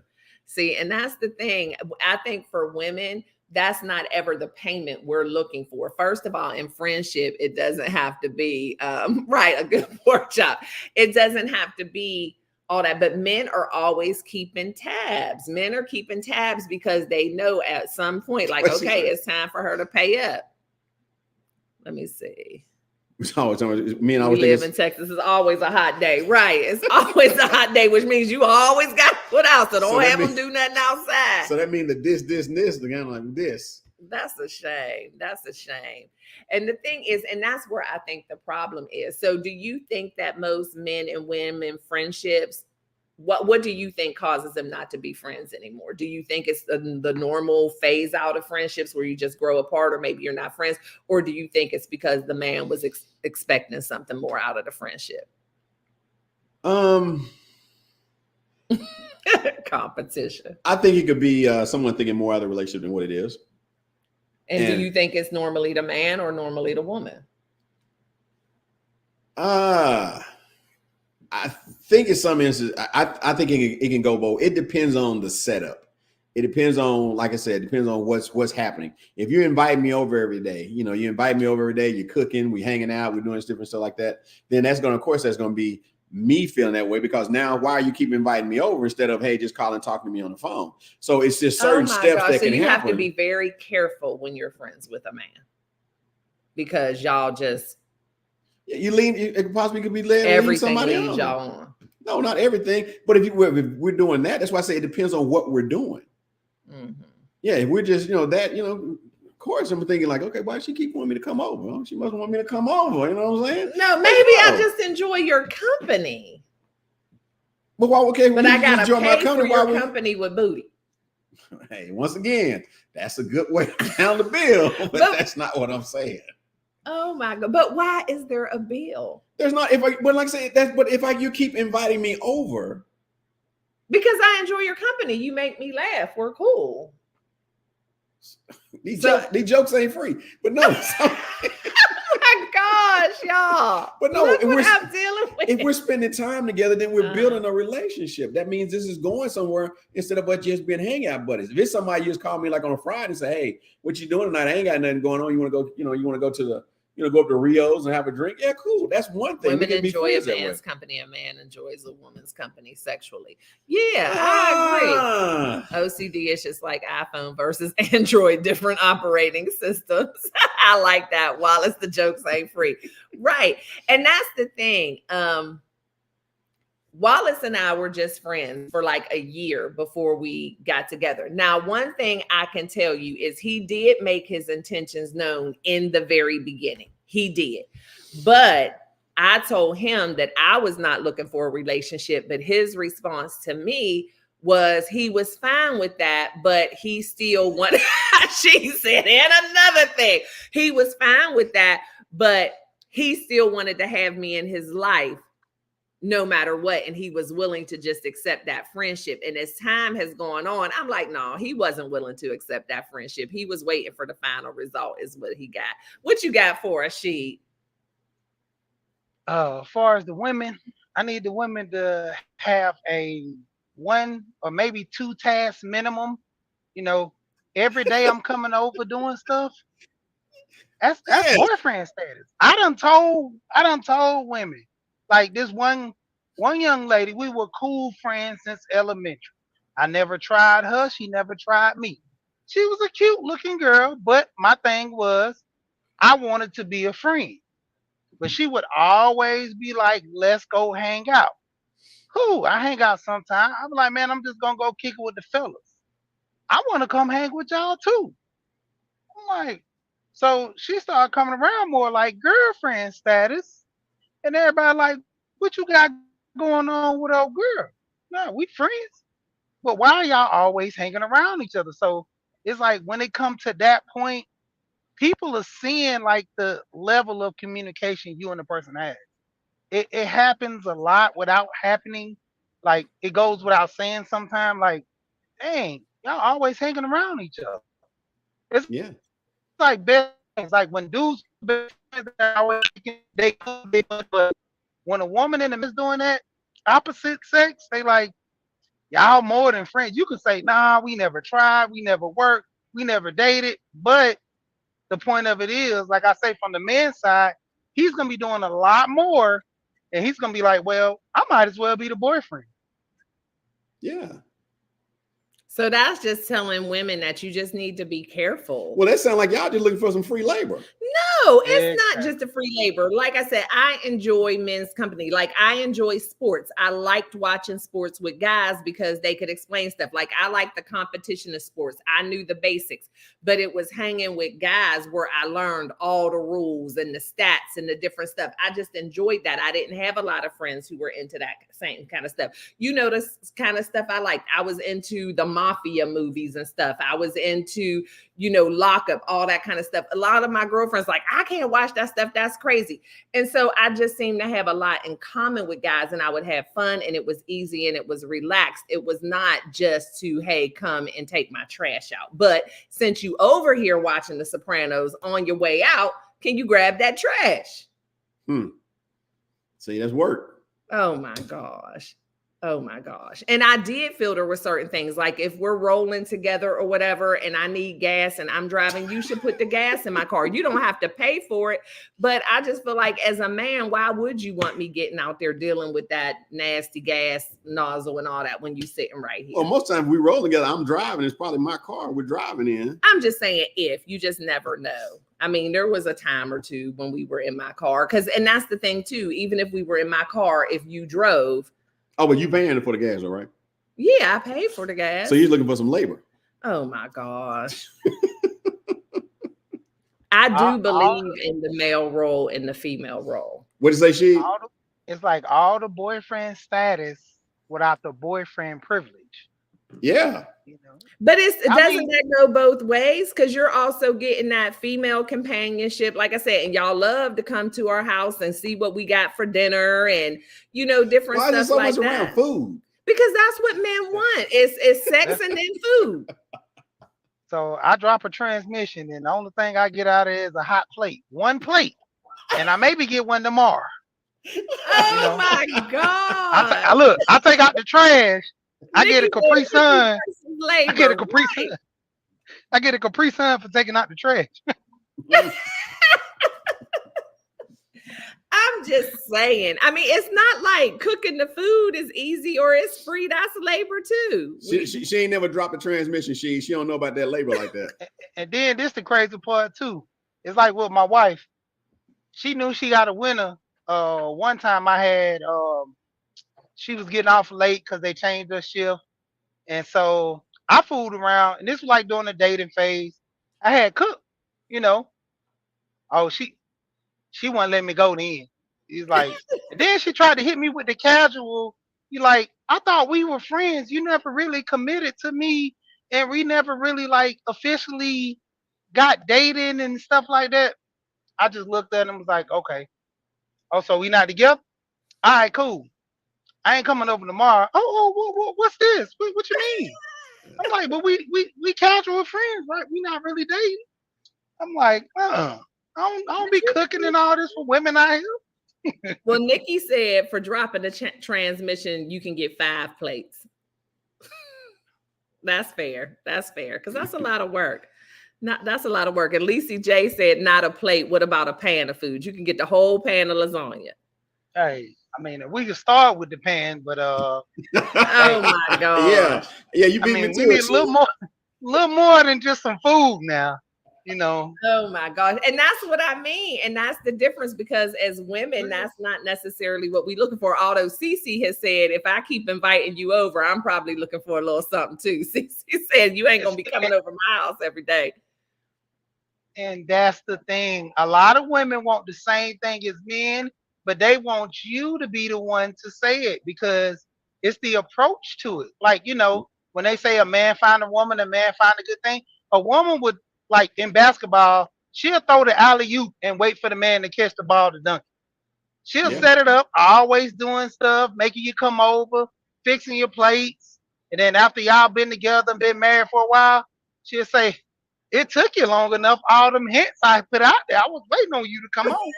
See, and that's the thing. I think for women, that's not ever the payment we're looking for. First of all, in friendship, it doesn't have to be right, a good pork chop. It doesn't have to be all that. But men are always keeping tabs. Men are keeping tabs because they know at some point, like, What's she okay, say? it's time for her to pay up. Let me see. Me and I We was live thinking, in Texas. It's always a hot day. Right. It's always a hot day, which means you always got to put out. So don't So that have them means- do nothing outside. so that means that this, again, like this. That's a shame. That's a shame. And the thing is, and that's where I think the problem is. So do you think that most men and women friendships, what do you think causes them not to be friends anymore? Do you think it's the normal phase out of friendships where you just grow apart, or maybe you're not friends? Or do you think it's because the man was expecting something more out of the friendship? Competition. I think it could be someone thinking more out of the relationship than what it is. And do you think it's normally the man or normally the woman? I think in some instances, I think it can go both. It depends on the setup. It depends on, like I said, it depends on what's happening. If you invite me over every day, you invite me over every day, you're cooking, we hanging out, we're doing different stuff like that, then that's going to be me feeling that way, because now why are you keep inviting me over instead of, hey, just call and talk to me on the phone? So it's just certain steps that so can you happen. have to be very careful when you're friends with a man, because y'all just it possibly could be led everything somebody leads on. y'all on. No, not everything. But if we're doing that, that's why I say it depends on what we're doing. Mm-hmm. Yeah, if we're just, of course I'm thinking like, okay, why does she keep wanting me to come over? Well, she must want me to come over, you know what I'm saying? No, maybe I just enjoy your company. But why? Okay, but I gotta enjoy pay for your company with booty. Hey, once again, that's a good way to pound the bill, but that's not what I'm saying. Oh my God! But why is there a bill? There's not. You keep inviting me over, because I enjoy your company. You make me laugh. We're cool. These jokes ain't free, but no. Oh my gosh, y'all! But no, look what I'm dealing with. If we're spending time together, then we're building a relationship. That means this is going somewhere instead of us just being hangout buddies. If it's somebody you just call me like on a Friday and say, "Hey, what you doing tonight? I ain't got nothing going on. You want to go? You want to go to the go up to Rio's and have a drink?" Yeah, cool. That's one thing. Women enjoy a man's company. A man enjoys a woman's company sexually. Yeah, I agree. OCD is just like iPhone versus Android, different operating systems. I like that. Wallace, the jokes ain't free. Right. And that's the thing. Wallace and I were just friends for like a year before we got together. Now, one thing I can tell you is he did make his intentions known in the very beginning. He did. But I told him that I was not looking for a relationship, but his response to me was he was fine with that, but he still wanted, she said, and another thing, he was fine with that, but he still wanted to have me in his life no matter what. And he was willing to just accept that friendship. And as time has gone on, I'm like, no, he wasn't willing to accept that friendship. He was waiting for the final result is what he got. What you got for us, Sheed? As far as the women, I need the women to have a 1 or maybe 2 tasks minimum. Every day I'm coming over doing stuff. That's boyfriend status. I done told women. Like this one young lady, we were cool friends since elementary. I never tried her. She never tried me. She was a cute looking girl, but my thing was I wanted to be a friend. But she would always be like, let's go hang out. Cool, I hang out sometime. I'm like, man, I'm just going to go kick it with the fellas. I want to come hang with y'all too. I'm like, so she started coming around more like girlfriend status. And everybody like, what you got going on with old girl? No, we friends. But why are y'all always hanging around each other? So it's like when it comes to that point, people are seeing like the level of communication you and the person has. It happens a lot without happening. Like it goes without saying sometimes, like, dang, y'all always hanging around each other. It's Yeah. like best friends. Like when dudes best friends, they could be, but when a woman in the midst doing that, opposite sex, they like y'all more than friends. You can say, nah, we never tried, we never worked, we never dated. But the point of it is, like I say, from the man's side, he's gonna be doing a lot more, and he's gonna be like, well, I might as well be the boyfriend. Yeah. So that's just telling women that you just need to be careful. Well, that sounds like y'all just looking for some free labor. No, it's not Exactly. just a free labor. Like I said, I enjoy men's company. Like I enjoy sports. I liked watching sports with guys because they could explain stuff. Like I like the competition of sports. I knew the basics, but it was hanging with guys where I learned all the rules and the stats and the different stuff. I just enjoyed that. I didn't have a lot of friends who were into that same kind of stuff. You know, the kind of stuff I liked. I was into the mafia movies and stuff. I was into, you know, Lockup, all that kind of stuff. A lot of my girlfriends like, I can't watch that stuff. That's crazy. And so I just seemed to have a lot in common with guys, and I would have fun, and it was easy and it was relaxed. It was not just to, hey, come and take my trash out. But since you over here watching The Sopranos on your way out, can you grab that trash? See, that's work. Oh my gosh. Oh my gosh. And I did filter with certain things. Like if we're rolling together or whatever, and I need gas and I'm driving, you should put the gas in my car. You don't have to pay for it. But I just feel like as a man, why would you want me getting out there dealing with that nasty gas nozzle and all that when you sitting right here? Well, most times we roll together, I'm driving. It's probably my car we're driving in. I'm just saying, if you just never know. I mean, there was a time or two when we were in my car, and that's the thing too. Even if we were in my car, if you drove. Oh, but you paying for the gas, all right? Yeah, I paid for the gas. So you're looking for some labor. Oh my gosh. I do believe in the male role and the female role. What did you say, she? It's like all the boyfriend status without the boyfriend privilege. Yeah. You know? But doesn't that go both ways? Because you're also getting that female companionship, like I said, and y'all love to come to our house and see what we got for dinner and, you know, different stuff so like much that. Around food? Because that's what men want. It's sex and then food. So I drop a transmission, and the only thing I get out of it is a hot plate, one plate, and I maybe get one tomorrow. Oh my God! I take out the trash. I get a Capri Sun. I get a Capri Sun. I get a Capri Sun for taking out the trash. I'm just saying. I mean, it's not like cooking the food is easy or it's free. That's labor too. She ain't never dropped a transmission. She don't know about that labor like that. And then this the crazy part too. It's like with my wife. She knew she got a winner. One time I had she was getting off late because they changed her shift, and so I fooled around. And this was like during the dating phase. I had cooked, you know. Oh, she wouldn't let me go then. He's like, and then she tried to hit me with the casual. You like, I thought we were friends. You never really committed to me, and we never really like officially got dating and stuff like that. I just looked at him and was like, okay. Oh, so we not together? All right, cool. I ain't coming over tomorrow. What's this? What you mean? I'm like, but we casual friends, right? We not really dating. I'm like, I don't be cooking and all this for women out here. Well, Nikki said for dropping the transmission, you can get 5 plates. That's fair. That's fair. Because that's a lot of work. That's a lot of work. And Lisa J said, not a plate. What about a pan of food? You can get the whole pan of lasagna. Hey, I mean, we can start with the pan, but oh my God. Yeah, you beat me to we need a little more than just some food now. You know. Oh my gosh. And that's what I mean. And that's the difference, because as women, that's not necessarily what we're looking for. Although Cece has said, if I keep inviting you over, I'm probably looking for a little something too. Cece said, you ain't going to be coming over my house every day. And that's the thing. A lot of women want the same thing as men, but they want you to be the one to say it, because it's the approach to it. Like, you know, when they say a man find a woman, a man find a good thing, a woman would, like in basketball, she'll throw the alley-oop and wait for the man to catch the ball to dunk it. She'll set it up, always doing stuff, making you come over, fixing your plates. And then after y'all been together and been married for a while, she'll say, it took you long enough. All them hints I put out there, I was waiting on you to come on.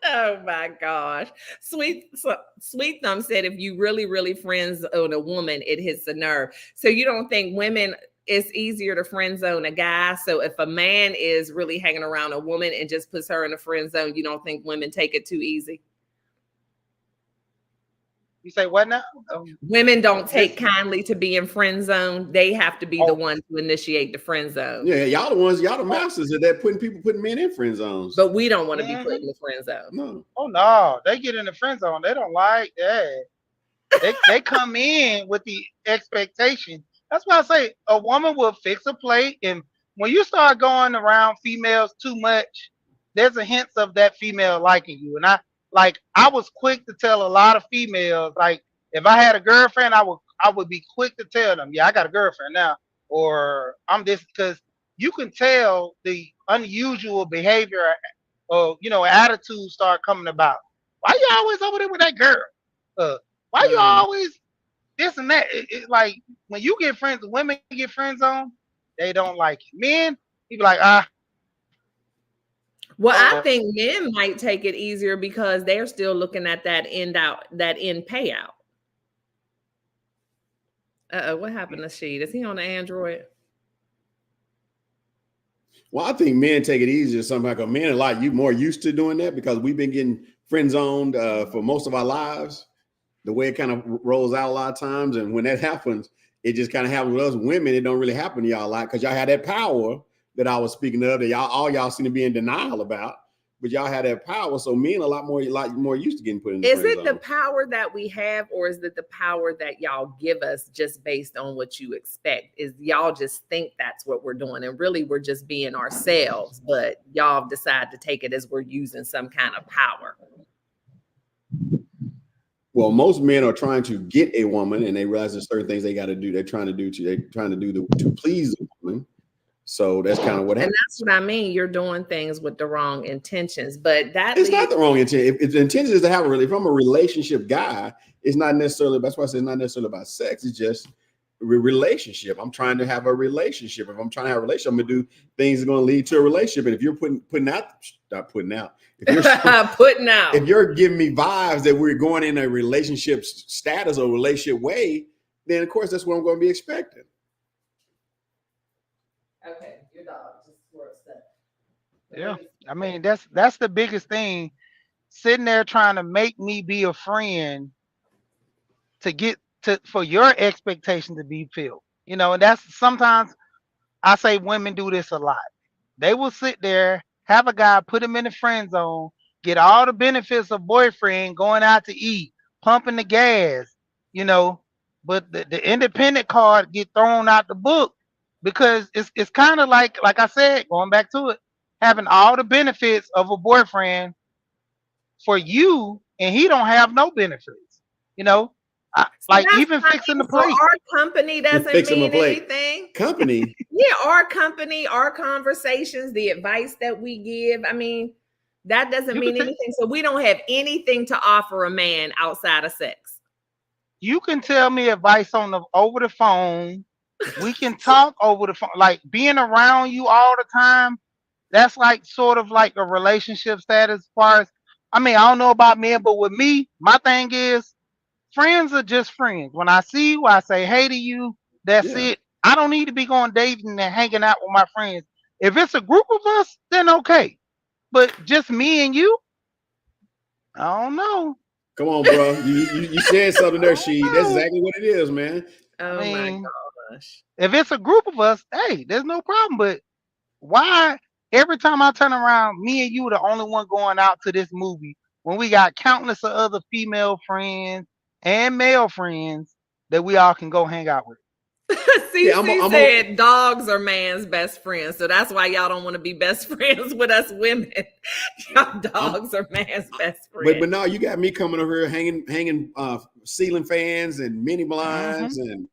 Oh my gosh. Sweet Thumb said if you really friend zone a woman, it hits a nerve. So you don't think women, it's easier to friend zone a guy? So if a man is really hanging around a woman and just puts her in a friend zone, you don't think women take it too easy? You say what now? Women don't take kindly to be in friend zone. They have to be the one to initiate the friend zone. Yeah, y'all the masters of that, putting men in friend zones. But we don't want to be put in the friend zone. No. Oh no, they get in the friend zone. They don't like that. They come in with the expectation. That's why I say a woman will fix a plate, and when you start going around females too much, there's a hint of that female liking you. And I was quick to tell a lot of females, like if I had a girlfriend, I would be quick to tell them, yeah, I got a girlfriend now, or I'm this, because you can tell the unusual behavior or attitudes start coming about. Why you always over there with that girl? Why you always this and that? Like when you get friends, women get friends on, they don't like it. Men, you be like, Well, I think men might take it easier because they're still looking at that end payout. What happened to Sheed? Is he on the Android? Well, I think men take it easier somehow because men are a lot more used to doing that because we've been getting friend zoned for most of our lives. The way it kind of rolls out a lot of times, and when that happens, it just kind of happens with us women. It don't really happen to y'all a lot because y'all have that power that I was speaking of that y'all seem to be in denial about, but y'all have that power. So men a lot more used to getting put in the Is friend it zone. the power that we have, or is it the power that y'all give us just based on what you expect? Is y'all just think that's what we're doing, and really we're just being ourselves, but y'all decide to take it as we're using some kind of power? Well, most men are trying to get a woman, and they realize there's certain things they got to do. They're trying to do to please the woman. So that's kind of what happens. And that's what I mean. You're doing things with the wrong intentions, but it's not the wrong intent. If the intention is to have if I'm a relationship guy, it's not necessarily. That's why I say it's not necessarily about sex. It's just a relationship. I'm trying to have a relationship. If I'm trying to have a relationship, I'm gonna do things that are gonna lead to a relationship. And if you're putting out. If you're if you're giving me vibes that we're going in a relationship status or relationship way, then of course that's what I'm going to be expecting. Okay, your dog just squirts that. yeah. I mean, that's the biggest thing. Sitting there trying to make me be a friend for your expectation to be filled. And that's sometimes I say women do this a lot. They will sit there, have a guy, put him in the friend zone, get all the benefits of boyfriend, going out to eat, pumping the gas, but the independent card get thrown out the book because it's kind of like I said, going back to it, having all the benefits of a boyfriend for you, and he don't have no benefits, like even fixing the plate. So our company doesn't mean anything. Company. Yeah, our company, our conversations, the advice that we give. I mean, that doesn't mean anything. So we don't have anything to offer a man outside of sex. You can tell me advice over the phone. We can talk over the phone. Like being around you all the time, that's like sort of like a relationship status as far as, I don't know about men, but with me, my thing is friends are just friends. When I see you, I say hey to you. That's it. I don't need to be going dating and hanging out with my friends. If it's a group of us, then okay. But just me and you, I don't know. Come on, bro. You said something there, She. That's exactly what it is, man. Oh my gosh. If it's a group of us, hey, there's no problem. But why every time I turn around, me and you are the only one going out to this movie when we got countless of other female friends and male friends that we all can go hang out with? CC said dogs are man's best friends, so that's why y'all don't want to be best friends with us women. Y'all dogs are man's best friends. But now you got me coming over here hanging ceiling fans and mini blinds and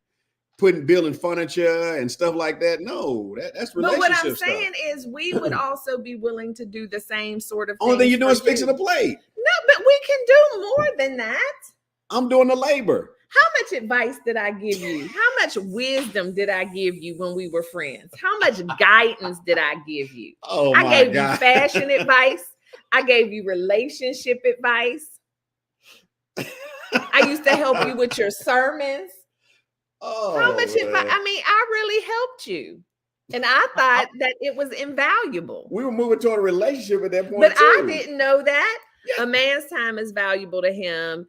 building furniture and stuff like that. No, that's relationship. But what I'm saying is we would also be willing to do the same sort of thing. Only thing you're doing is fixing the plate. No, but we can do more than that. I'm doing the labor. How much advice did I give you? How much wisdom did I give you when we were friends? How much guidance did I give you? Oh I my gave God. you fashion advice. I gave you relationship advice. I used to help you with your sermons. Oh, How much advice? man. I mean, I really helped you. And I thought that it was invaluable. We were moving toward a relationship at that point, But I too. didn't know that. Yeah. A man's time is valuable to him.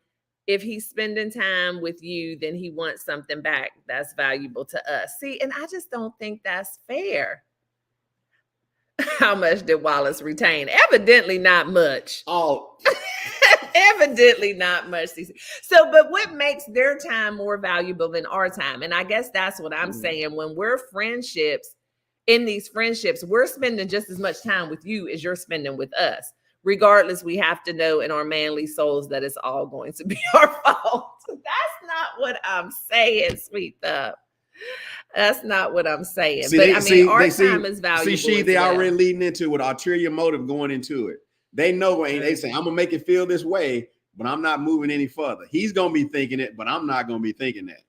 If he's spending time with you, then he wants something back that's valuable to us. See, and I just don't think that's fair. How much did Wallace retain? Evidently not much. Oh, Evidently not much. So, but what makes their time more valuable than our time? And I guess that's what I'm saying. When we're in these friendships, we're spending just as much time with you as you're spending with us. Regardless, we have to know in our manly souls that it's all going to be our fault. That's not what I'm saying, sweet love. That's not what I'm saying. But I mean, our time is valuable. See, they already leading into with ulterior motive going into it. They know, and they say, I'm gonna make it feel this way, but I'm not moving any further. He's gonna be thinking it, but I'm not gonna be thinking that.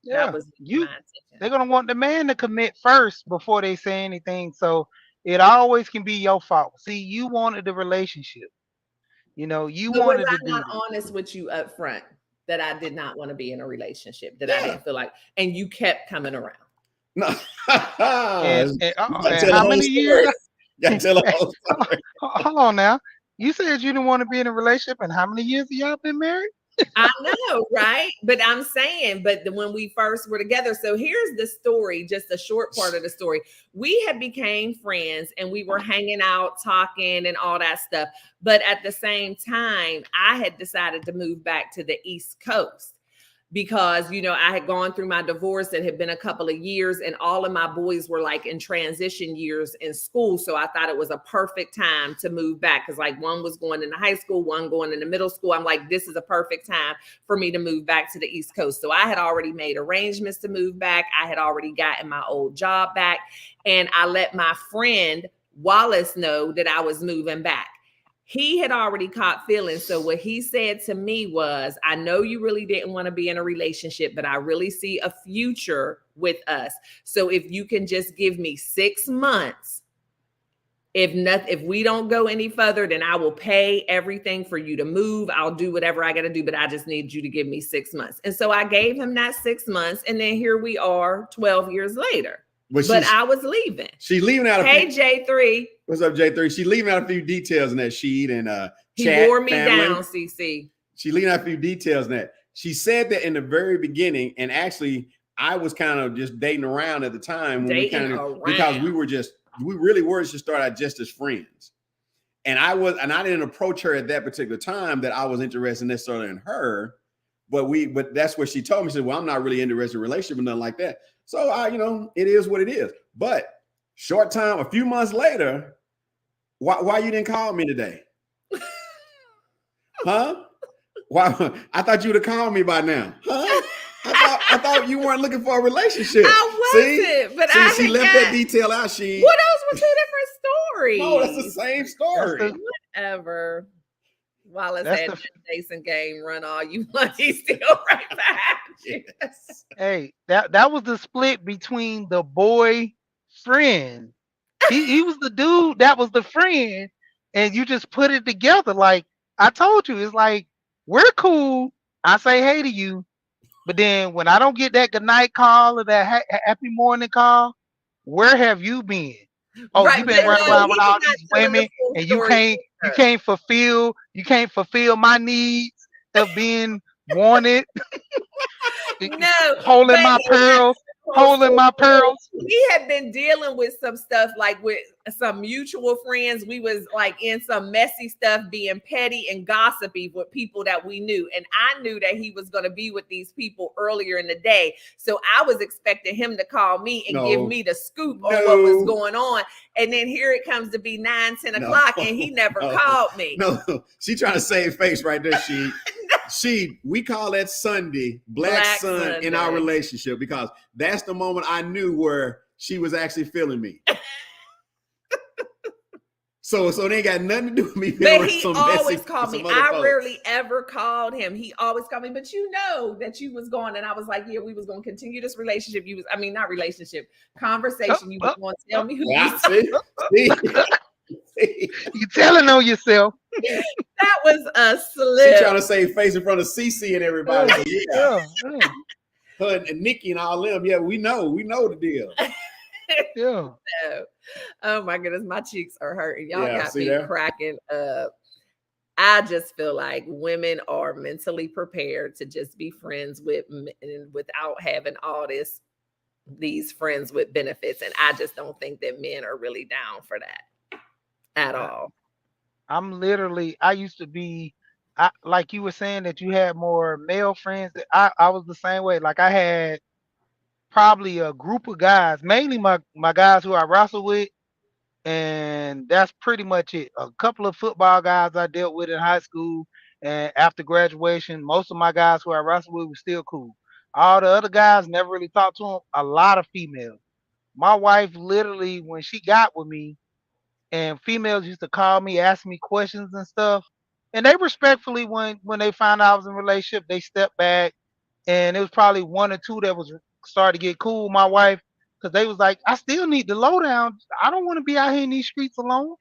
Yeah, that was my intention. they're gonna want the man to commit first before they say anything. So it always can be your fault. See, you wanted the relationship. You know, you But wanted was to I do not this. honest with you up front that I did not want to be in a relationship, that I didn't feel like, and you kept coming around? No. And how many years? Gotta tell the whole story. Hold on now. You said you didn't want to be in a relationship, and how many years have y'all been married? I know, right? But I'm saying, when we first were together, so here's the story, just a short part of the story. We had became friends and we were hanging out, talking and all that stuff. But at the same time, I had decided to move back to the East Coast because, I had gone through my divorce. It had been a couple of years and all of my boys were like in transition years in school. So I thought it was a perfect time to move back because like one was going into high school, one going into middle school. I'm like, this is a perfect time for me to move back to the East Coast. So I had already made arrangements to move back. I had already gotten my old job back and I let my friend Wallace know that I was moving back. He had already caught feelings. So what he said to me was, I know you really didn't want to be in a relationship, but I really see a future with us. So if you can just give me 6 months, if we don't go any further, then I will pay everything for you to move. I'll do whatever I got to do, but I just need you to give me 6 months. And so I gave him that 6 months. And then here we are 12 years later. But I was leaving. She's leaving out. Hey, J3. What's up, J3? She's leaving out a few details in that sheet and he chat wore me family. down, CC. She's leaving out a few details in that. She said that in the very beginning, and actually, I was kind of just dating around at the time because we really were just started out just as friends. And I didn't approach her at that particular time that I was interested necessarily in her. But that's what she told me. She said, well, I'm not really interested in a relationship or nothing like that. So it is what it is. But short time, a few months later, why you didn't call me today? Huh? Why? I thought you would have called me by now. Huh? I thought you weren't looking for a relationship. I wasn't, but she left that detail out. What else was two different stories? No, that's the same story. Whatever. Wallace had the Jason game run all you want. He's still right behind you. Yes. Hey, that was the split between the boy friend. He was the dude that was the friend, and you just put it together. Like I told you, it's like we're cool. I say hey to you, but then when I don't get that good night call or that happy morning call, where have you been? Oh, you've been running around with all these women, and you can't fulfill my needs of being wanted. No, holding my pearls. We had been dealing with some stuff like with some mutual friends. We was like in some messy stuff, being petty and gossipy with people that we knew. And I knew that he was going to be with these people earlier in the day. So I was expecting him to call me and give me the scoop on what was going on. And then here it comes to be 9, 10 o'clock and he never called me. No, she trying to save face right there. We call that Sunday, Black Sun Sunday. In our relationship, because that's the moment I knew where she was actually feeling me. So they ain't got nothing to do with me being But around he some always messy, called me. some other I folks. rarely ever called him. He always called me. But you know that you was going, and I was like, yeah, we was going to continue this relationship. You was, I mean, not relationship, conversation. You was going to tell me who you saw. See? You telling on yourself. That was a She slip. trying to save face in front of CC and everybody. So yeah. Yeah. Her and Nikki and all them. Yeah, we know the deal. Yeah. Oh my goodness, my cheeks are hurting. Y'all Yeah, got see me that? cracking up. I just feel like women are mentally prepared to just be friends with men without having all these friends with benefits. And I just don't think that men are really down for that at all. I used to be, like you were saying that you had more male friends. I was the same way. Like I had probably a group of guys, mainly my guys who I wrestle with, and that's pretty much it. A couple of football guys I dealt with in high school, and after graduation, most of my guys who I wrestled with were still cool. All the other guys never really talked to them. A lot of females. My wife literally, when she got with me, and females used to call me, ask me questions and stuff, and they respectfully, when they found out I was in a relationship, they stepped back, and it was probably one or two that was started to get cool with my wife, because they was like, I still need the lowdown. I don't want to be out here in these streets alone,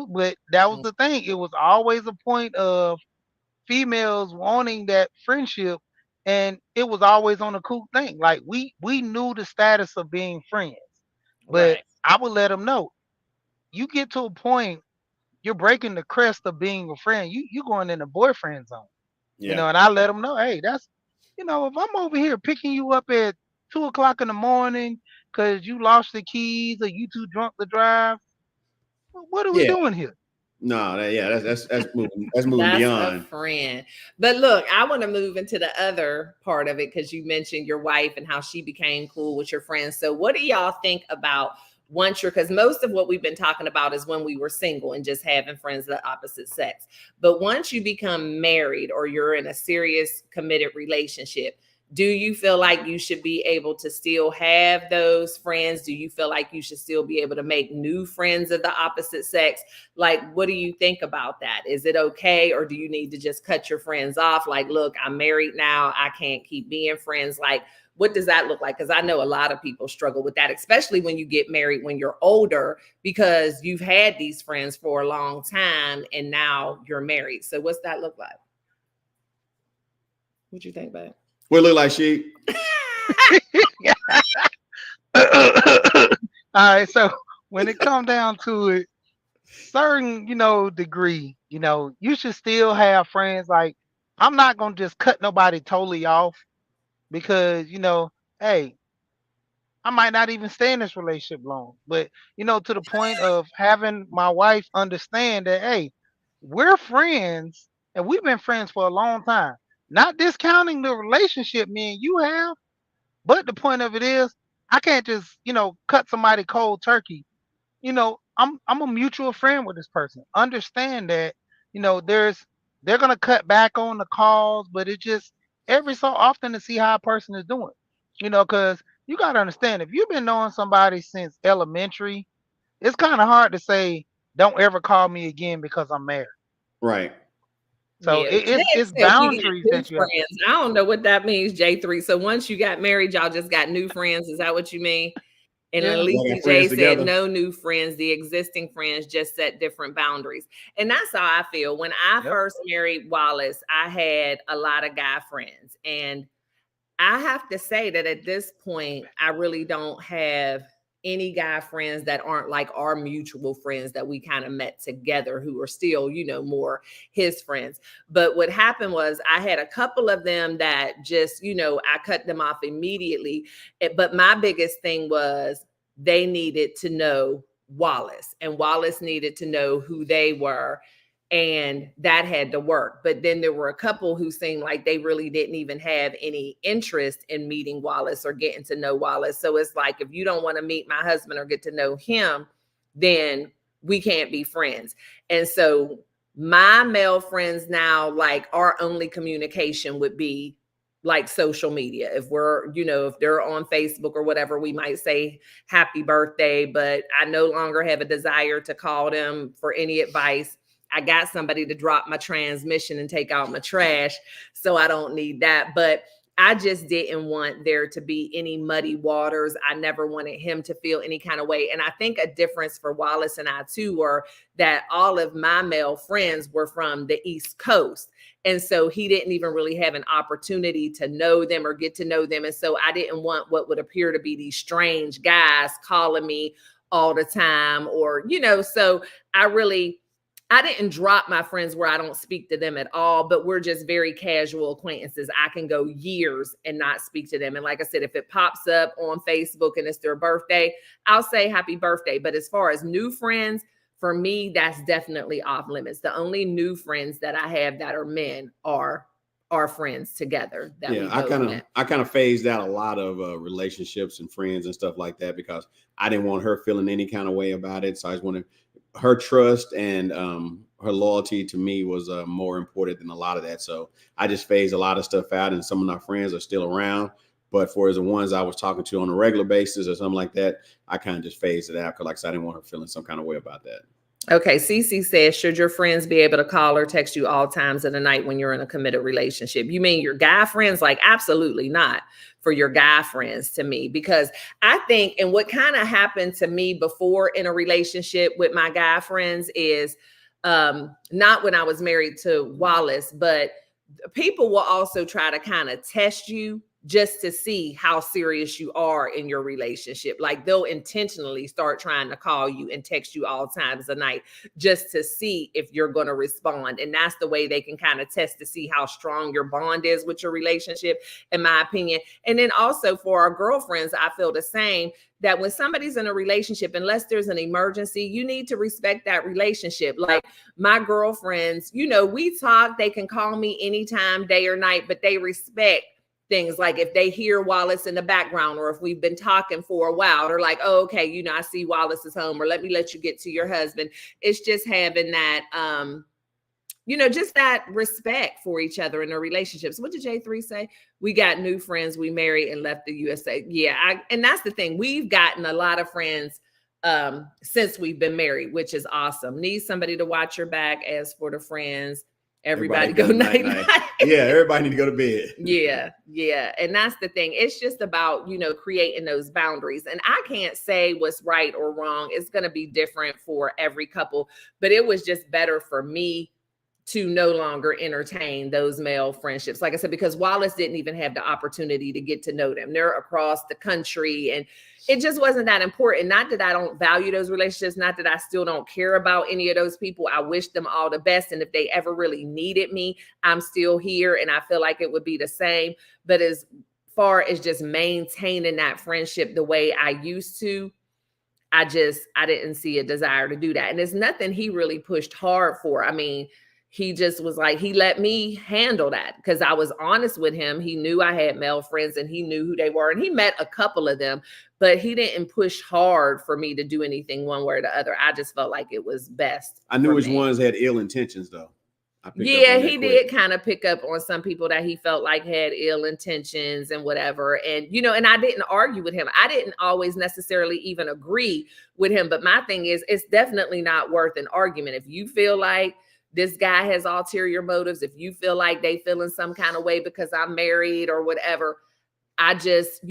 But that was the thing. It was always a point of females wanting that friendship, and it was always on a cool thing. Like we knew the status of being friends, but Right. I would let them know. You get to a point, you're breaking the crest of being a friend. You going in a boyfriend zone, Yeah. And I let them know, hey, that's, if I'm over here picking you up at 2 o'clock in the morning because you lost the keys or you too drunk to drive, what are we Yeah. doing here? No, that's moving. That's moving That's beyond. a friend. But look, I want to move into the other part of it because you mentioned your wife and how she became cool with your friends. So what do y'all think about once because most of what we've been talking about is when we were single and just having friends of the opposite sex. But once you become married or you're in a serious committed relationship, do you feel like you should be able to still have those friends? Do you feel like you should still be able to make new friends of the opposite sex? Like, what do you think about that? Is it okay? Or do you need to just cut your friends off? Like, look, I'm married now. I can't keep being friends. Like, what does that look like? Because I know a lot of people struggle with that, especially when you get married when you're older, because you've had these friends for a long time and now you're married. So what's that look like? What you think, babe? What it look like, she? All right, so when it comes down to it, certain, degree, you should still have friends. Like, I'm not gonna just cut nobody totally off because, hey, I might not even stay in this relationship long. But, to the point of having my wife understand that, hey, we're friends and we've been friends for a long time. Not discounting the relationship me and you have, but the point of it is, I can't just, cut somebody cold turkey. I'm a mutual friend with this person. Understand that, they're gonna cut back on the calls, but it just every so often to see how a person is doing. Because you gotta understand, if you've been knowing somebody since elementary, it's kind of hard to say, don't ever call me again because I'm married. Right. So Yeah, it's said we got boundaries new that you have. friends. I don't know what that means, J3. So once you got married, y'all just got new friends. Is that what you mean? And Yeah. Alicia got J friends said together. no new friends. The existing friends just set different boundaries. And that's how I feel. When I Yep. first married Wallace, I had a lot of guy friends. And I have to say that at this point, I really don't have any guy friends that aren't like our mutual friends that we kind of met together who are still, more his friends. But what happened was I had a couple of them that just, I cut them off immediately. But my biggest thing was they needed to know Wallace, and Wallace needed to know who they were. And that had to work. But then there were a couple who seemed like they really didn't even have any interest in meeting Wallace or getting to know Wallace. So it's like, if you don't want to meet my husband or get to know him, then we can't be friends. And so my male friends now, like, our only communication would be like social media. If we're, if they're on Facebook or whatever, we might say happy birthday, but I no longer have a desire to call them for any advice. I got somebody to drop my transmission and take out my trash, so I don't need that. But I just didn't want there to be any muddy waters. I never wanted him to feel any kind of way. And I think a difference for Wallace and I too were that all of my male friends were from the East Coast. And so he didn't even really have an opportunity to know them or get to know them. And so I didn't want what would appear to be these strange guys calling me all the time, or, so I didn't drop my friends where I don't speak to them at all, but we're just very casual acquaintances. I can go years and not speak to them. And like I said, if it pops up on Facebook and it's their birthday, I'll say happy birthday. But as far as new friends, for me, that's definitely off limits. The only new friends that I have that are men are our friends together. I kind of phased out a lot of relationships and friends and stuff like that because I didn't want her feeling any kind of way about it. So I just wanted her trust and her loyalty to me was more important than a lot of that. So I just phased a lot of stuff out, and some of my friends are still around. But for the ones I was talking to on a regular basis or something like that, I kind of just phased it out because, like I said, I didn't want her feeling some kind of way about that. Okay, Cece says, should your friends be able to call or text you all times of the night when you're in a committed relationship? You mean your guy friends? Like, absolutely not for your guy friends to me, because I think, and what kind of happened to me before in a relationship with my guy friends is not when I was married to Wallace, but people will also try to kind of test you just to see how serious you are in your relationship. Like they'll intentionally start trying to call you and text you all times a night just to see if you're going to respond. And that's the way they can kind of test to see how strong your bond is with your relationship, in my opinion. And then also for our girlfriends, I feel the same, that when somebody's in a relationship, unless there's an emergency, you need to respect that relationship. Like my girlfriends, we talk, they can call me anytime, day or night, but they respect things. Like if they hear Wallace in the background, or if we've been talking for a while, they're like, oh, okay, I see Wallace is home, or let you get to your husband. It's just having that, just that respect for each other in their relationships. What did J3 say? We got new friends. We married and left the USA. Yeah. And that's the thing. We've gotten a lot of friends since we've been married, which is awesome. Need somebody to watch your back. As for the friends, everybody go night night. Yeah, everybody need to go to bed. Yeah. And that's the thing. It's just about, creating those boundaries. And I can't say what's right or wrong. It's going to be different for every couple, but it was just better for me to no longer entertain those male friendships. Like I said, because Wallace didn't even have the opportunity to get to know them. They're across the country, and it just wasn't that important. Not that I don't value those relationships, not that I still don't care about any of those people. I wish them all the best. And if they ever really needed me, I'm still here, and I feel like it would be the same. But as far as just maintaining that friendship the way I used to, I didn't see a desire to do that. And it's nothing he really pushed hard for. I mean, he just was like, he let me handle that because I was honest with him. He knew I had male friends and he knew who they were. And he met a couple of them, but he didn't push hard for me to do anything one way or the other. I just felt like it was best. I knew which ones had ill intentions, though. Yeah, he did kind of pick up on some people that he felt like had ill intentions and whatever. And, and I didn't argue with him. I didn't always necessarily even agree with him. But my thing is, it's definitely not worth an argument. If you feel like this guy has ulterior motives, if you feel like they feel in some kind of way because I'm married or whatever, I just,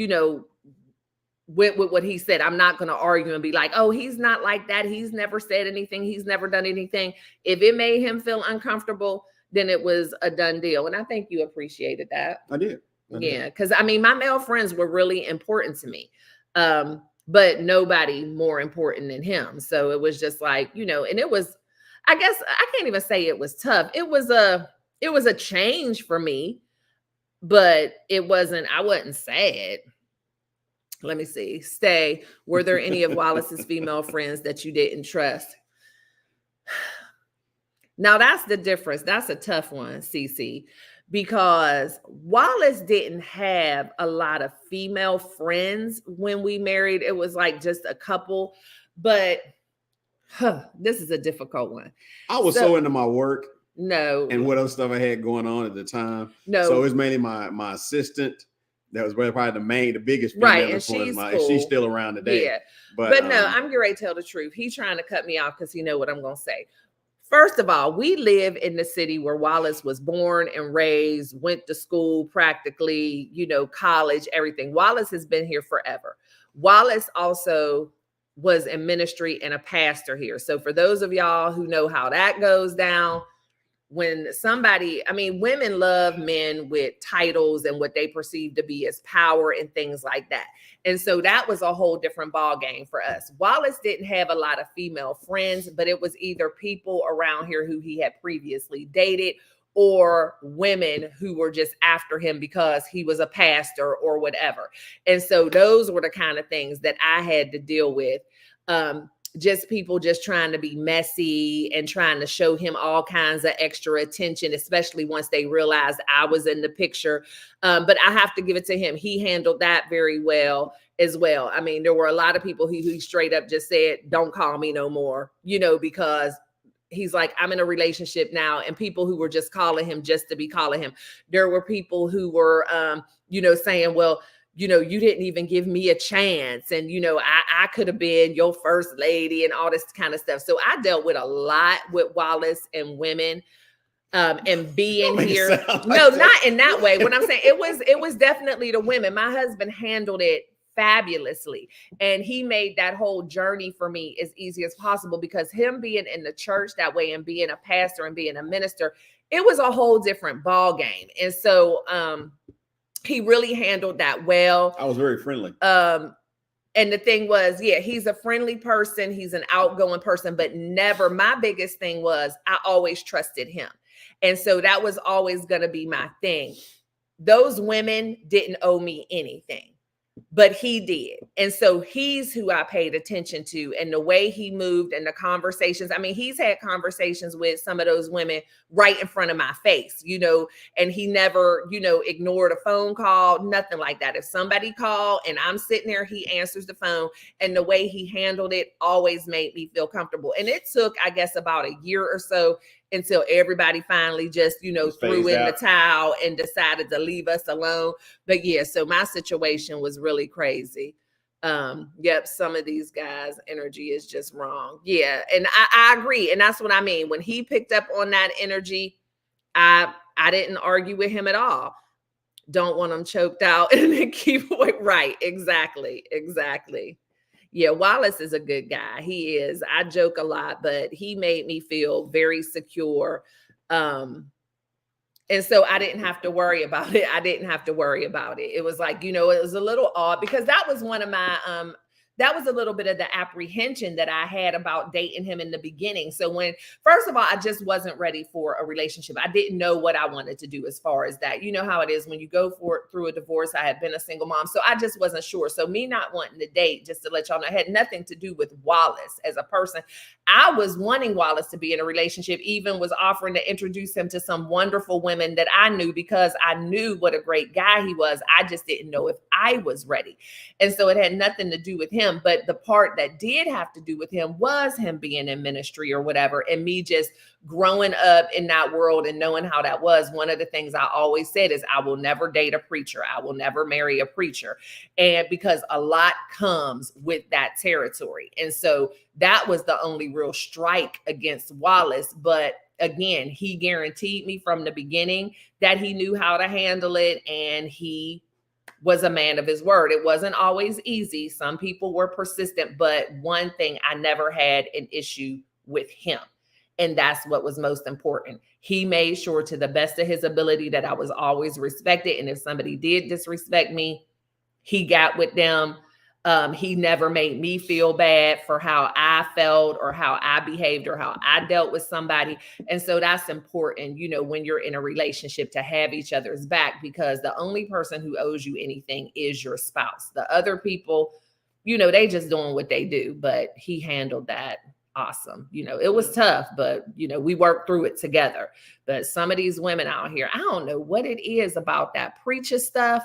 went with what he said. I'm not going to argue and be like, oh, he's not like that. He's never said anything. He's never done anything. If it made him feel uncomfortable, then it was a done deal. And I think you appreciated that. I did. Yeah. Because my male friends were really important to me. But nobody more important than him. So it was just like, and it was, I guess I can't even say it was tough. It was a change for me, but I wasn't sad. Let me see. Stay. Were there any of Wallace's female friends that you didn't trust? Now that's the difference. That's a tough one, CC, because Wallace didn't have a lot of female friends when we married. It was like just a couple, but this is a difficult one. I was so into my work. No. and what other stuff I had going on at the time. No. So it was mainly my assistant. That was probably the biggest female Right, and influence. she's And cool. she's still around today. Yeah. But no, I'm getting ready to tell the truth. He's trying to cut me off because he know what I'm going to say. First of all, we live in the city where Wallace was born and raised, went to school practically, you know, college, everything. Wallace has been here forever. Wallace also was in ministry and a pastor here. So for those of y'all who know how that goes down, when somebody, I mean, women love men with titles and what they perceive to be as power and things like that. And so that was a whole different ball game for us. Wallace didn't have a lot of female friends, but it was either people around here who he had previously dated or women who were just after him because he was a pastor or whatever. And so those were the kind of things that I had to deal with. Just people just trying to be messy and trying to show him all kinds of extra attention, especially once they realized I was in the picture. But I have to give it to him. He handled that very well as well. I mean, there were a lot of people who straight up just said, don't call me no more, you know, because he's like, I'm in a relationship now. And people who were just calling him just to be calling him. There were people who were, you know, saying, well, you know, you didn't even give me a chance. And, you know, I could have been your first lady and all this kind of stuff. So I dealt with a lot with Wallace and women and being here. Like No, that. not in that way. What I'm saying, it was definitely the women. My husband handled it fabulously. And he made that whole journey for me as easy as possible because him being in the church that way and being a pastor and being a minister, it was a whole different ball game. And so, he really handled that well. I was very friendly. And the thing was, yeah, he's a friendly person. He's an outgoing person, but never, my biggest thing was I always trusted him. And so that was always going to be my thing. Those women didn't owe me anything, but he did. And so he's who I paid attention to and the way he moved and the conversations. I mean, he's had conversations with some of those women right in front of my face, you know, and he never, you know, ignored a phone call, nothing like that. If somebody called and I'm sitting there, he answers the phone, and the way he handled it always made me feel comfortable. And it took, I guess, about a year or so until everybody finally just, you know, threw in the towel and decided to leave us alone. But yeah, so my situation was really crazy. Yep, some of these guys' energy is just wrong. Yeah, and I agree. And that's what I mean. When he picked up on that energy, I didn't argue with him at all. Don't want them choked out and then keep away. Right, exactly. Yeah, Wallace is a good guy. He is. I joke a lot, but he made me feel very secure. And so I didn't have to worry about it. It was like, you know, it was a little odd because that was one of my, that was a little bit of the apprehension that I had about dating him in the beginning. So when, first of all, I just wasn't ready for a relationship. I didn't know what I wanted to do as far as that. You know how it is when you go through a divorce. I had been a single mom, so I just wasn't sure. So me not wanting to date, just to let y'all know, had nothing to do with Wallace as a person. I was wanting Wallace to be in a relationship, even was offering to introduce him to some wonderful women that I knew because I knew what a great guy he was. I just didn't know if I was ready. And so it had nothing to do with him. But the part that did have to do with him was him being in ministry or whatever, and me just growing up in that world and knowing how that was. One of the things I always said is I will never date a preacher. I will never marry a preacher. And because a lot comes with that territory. And so that was the only real strike against Wallace. But again, he guaranteed me from the beginning that he knew how to handle it, and he was a man of his word. It wasn't always easy. Some people were persistent, but one thing, I never had an issue with him. And that's what was most important. He made sure to the best of his ability that I was always respected. And if somebody did disrespect me, he got with them. He never made me feel bad for how I felt or how I behaved or how I dealt with somebody. And so that's important, you know, when you're in a relationship, to have each other's back, because the only person who owes you anything is your spouse. The other people, you know, they just doing what they do, but he handled that awesome. You know, it was tough, but you know, we worked through it together. But some of these women out here, I don't know what it is about that preacher stuff.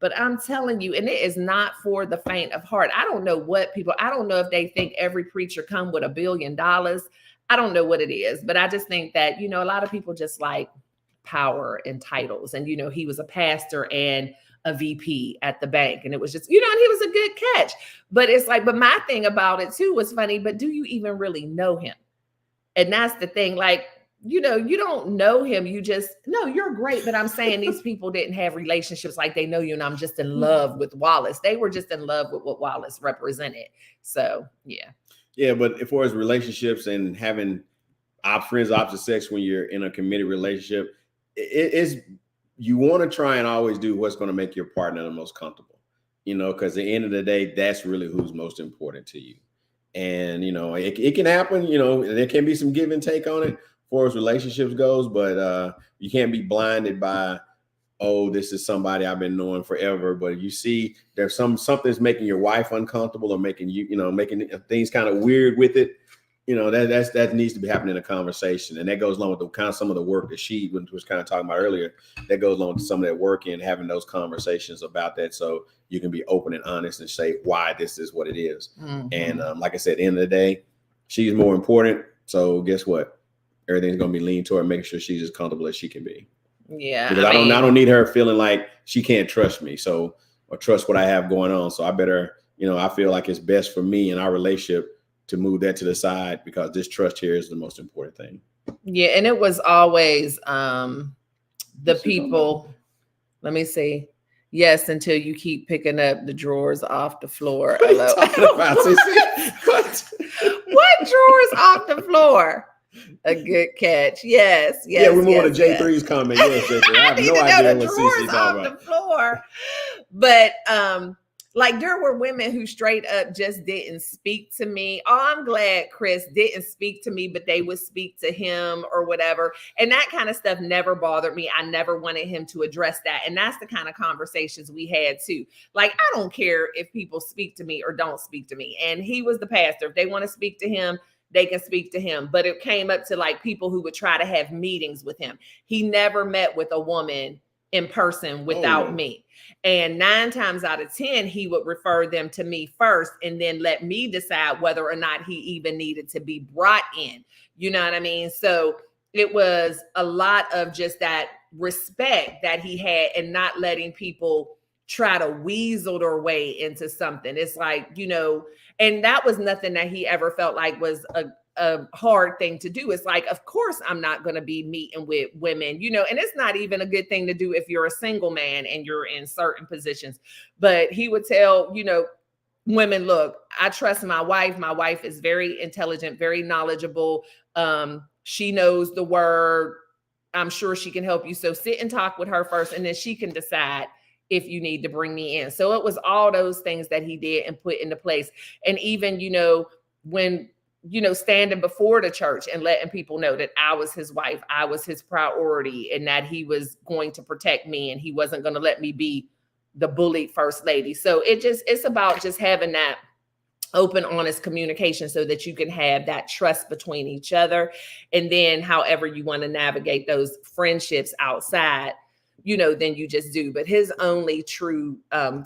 But I'm telling you, and it is not for the faint of heart. I don't know if they think every preacher come with $1 billion. I don't know what it is, but I just think that, a lot of people just like power and titles. And, he was a pastor and a VP at the bank. And it was just, and he was a good catch. But it's like, but my thing about it too was funny, but do you even really know him? And that's the thing. Like, you don't know him. You just, no, you're great. But I'm saying these people didn't have relationships like they know you. And I'm just in love with Wallace. They were just in love with what Wallace represented. So, yeah. Yeah. But as far as relationships and having friends of opposite sex when you're in a committed relationship, you want to try and always do what's going to make your partner the most comfortable, because at the end of the day, that's really who's most important to you. And, it can happen, there can be some give and take on it as far as relationships goes, but you can't be blinded by, oh, this is somebody I've been knowing forever. But if you see there's something's making your wife uncomfortable or making making things kind of weird with it, that needs to be happening in a conversation. And that goes along with the kind of some of the work that she was kind of talking about earlier. That goes along with some of that work and having those conversations about that. So you can be open and honest and say why this is what it is. Mm-hmm. And like I said, at the end of the day, she's more important. So guess what? Everything's going to be leaned toward making sure she's as comfortable as she can be. Yeah. Because I don't need her feeling like she can't trust me. So, or trust what I have going on. So I better, I feel like it's best for me and our relationship to move that to the side, because this trust here is the most important thing. Yeah. And it was always the people, let me see. Yes, until you keep picking up the drawers off the floor. What are you talking about, What? What drawers off the floor? A good catch. Yes. Yeah, we're moving to J3's comment. Yes, J3. I have no idea what CC talking about. The floor. But like there were women who straight up just didn't speak to me. Oh, I'm glad Chris didn't speak to me, but they would speak to him or whatever. And that kind of stuff never bothered me. I never wanted him to address that. And that's the kind of conversations we had too. Like, I don't care if people speak to me or don't speak to me. And he was the pastor. If they want to speak to him, they can speak to him. But it came up to like people who would try to have meetings with him. He never met with a woman in person without me. And 9 times out of 10, he would refer them to me first and then let me decide whether or not he even needed to be brought in. You know what I mean? So it was a lot of just that respect that he had and not letting people try to weasel their way into something. It's like, and that was nothing that he ever felt like was a hard thing to do. It's like, of course, I'm not going to be meeting with women, and it's not even a good thing to do if you're a single man and you're in certain positions. But he would tell, women, look, I trust my wife. My wife is very intelligent, very knowledgeable. She knows the word. I'm sure she can help you. So sit and talk with her first, and then she can decide if you need to bring me in. So it was all those things that he did and put into place. And even, when standing before the church and letting people know that I was his wife, I was his priority, and that he was going to protect me and he wasn't going to let me be the bullied first lady. So it's about just having that open, honest communication so that you can have that trust between each other. And then however you want to navigate those friendships outside, then you just do. But his only true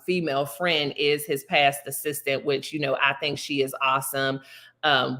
female friend is his past assistant, which, I think she is awesome.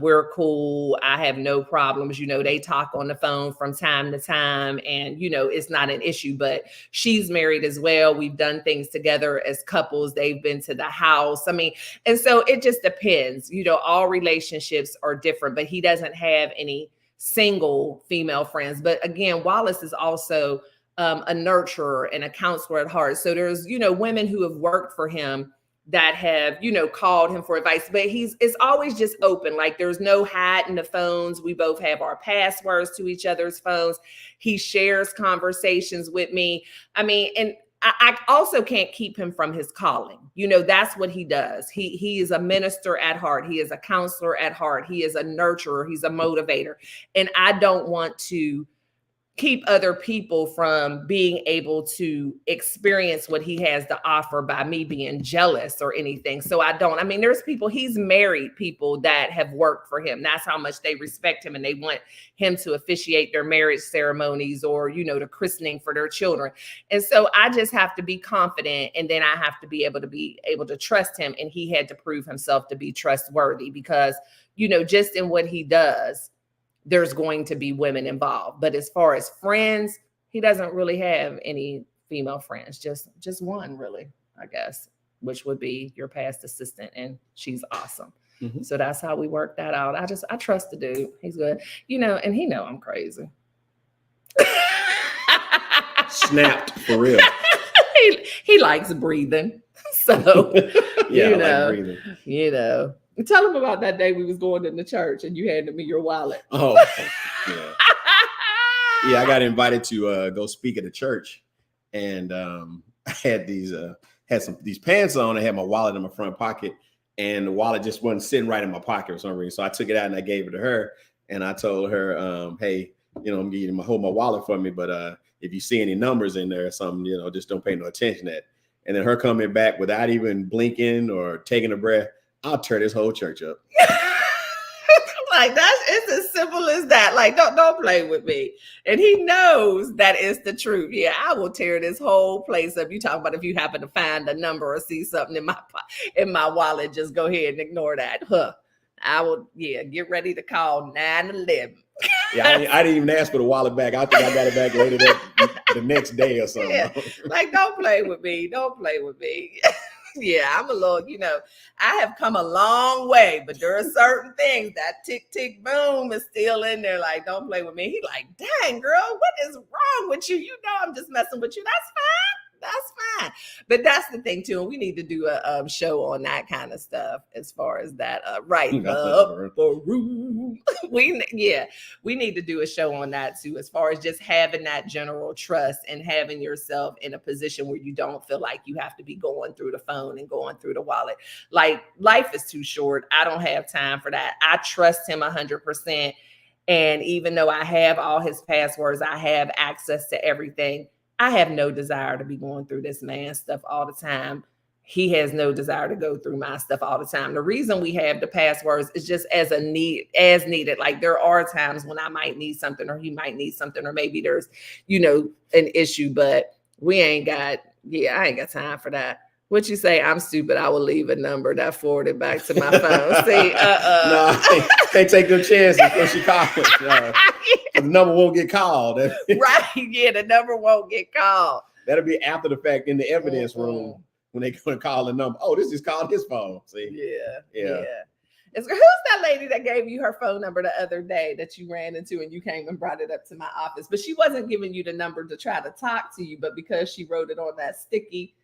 We're cool. I have no problems. They talk on the phone from time to time and, it's not an issue, but she's married as well. We've done things together as couples. They've been to the house. And so it just depends, all relationships are different, but he doesn't have any single female friends. But again, Wallace is also a nurturer and a counselor at heart. So there's, women who have worked for him that have, called him for advice, but it's always just open. Like there's no hiding the phones. We both have our passwords to each other's phones. He shares conversations with me. And I also can't keep him from his calling. That's what he does. He is a minister at heart. He is a counselor at heart. He is a nurturer. He's a motivator. And I don't want to keep other people from being able to experience what he has to offer by me being jealous or anything. So I don't. There's people, he's married people that have worked for him. That's how much they respect him and they want him to officiate their marriage ceremonies or, the christening for their children. And so I just have to be confident, and then I have to be able to trust him. And he had to prove himself to be trustworthy because, just in what he does, there's going to be women involved. But as far as friends, he doesn't really have any female friends, just one really, I guess, which would be your past assistant, and she's awesome. Mhm. So that's how we work that out. I trust the dude. He's good, and he know I'm crazy. Snapped for real. he likes breathing. So Yeah, you I know, like breathing. Tell him about that day we was going in the church and you handed me your wallet. Oh, yeah. Yeah, I got invited to go speak at the church, and I had these pants on. I had my wallet in my front pocket, and the wallet just wasn't sitting right in my pocket for some reason. So I took it out and I gave it to her, and I told her, "Hey, I'm getting hold my wallet for me, but if you see any numbers in there or something, just don't pay no attention to that." And then her coming back without even blinking or taking a breath, I'll tear this whole church up. Like it's as simple as that. Like don't play with me. And he knows that it's the truth. Yeah, I will tear this whole place up. You talk about if you happen to find a number or see something in my wallet, just go ahead and ignore that. I will. Yeah, get ready to call 911. Yeah, I didn't even ask for the wallet back. I think I got it back later the next day or something. Yeah. Like don't play with me. Don't play with me. Yeah, I'm a little, I have come a long way, but there are certain things that tick, tick, boom is still in there. Like, don't play with me. He like, dang, girl, what is wrong with you? I'm just messing with you. That's fine. That's fine. But that's the thing too. And we need to do a show on that kind of stuff as far as that right up the room. We need to do a show on that too, as far as just having that general trust and having yourself in a position where you don't feel like you have to be going through the phone and going through the wallet. Like life is too short. I don't have time for that. I trust him 100%. And even though I have all his passwords, I have access to everything. I have no desire to be going through this man's stuff all the time. He has no desire to go through my stuff all the time. The reason we have the passwords is just as needed. Like there are times when I might need something or he might need something, or maybe there's, an issue, but I ain't got time for that. What you say? I'm stupid. I will leave a number that forwarded back to my phone. See, no, can't take no chances when she calls. The number won't get called. Right? Yeah, the number won't get called. That'll be after the fact in the evidence room when they go to call the number. Oh, this is called his phone. See? Yeah. Who's that lady that gave you her phone number the other day that you ran into and you came and brought it up to my office? But she wasn't giving you the number to try to talk to you, but because she wrote it on that sticky.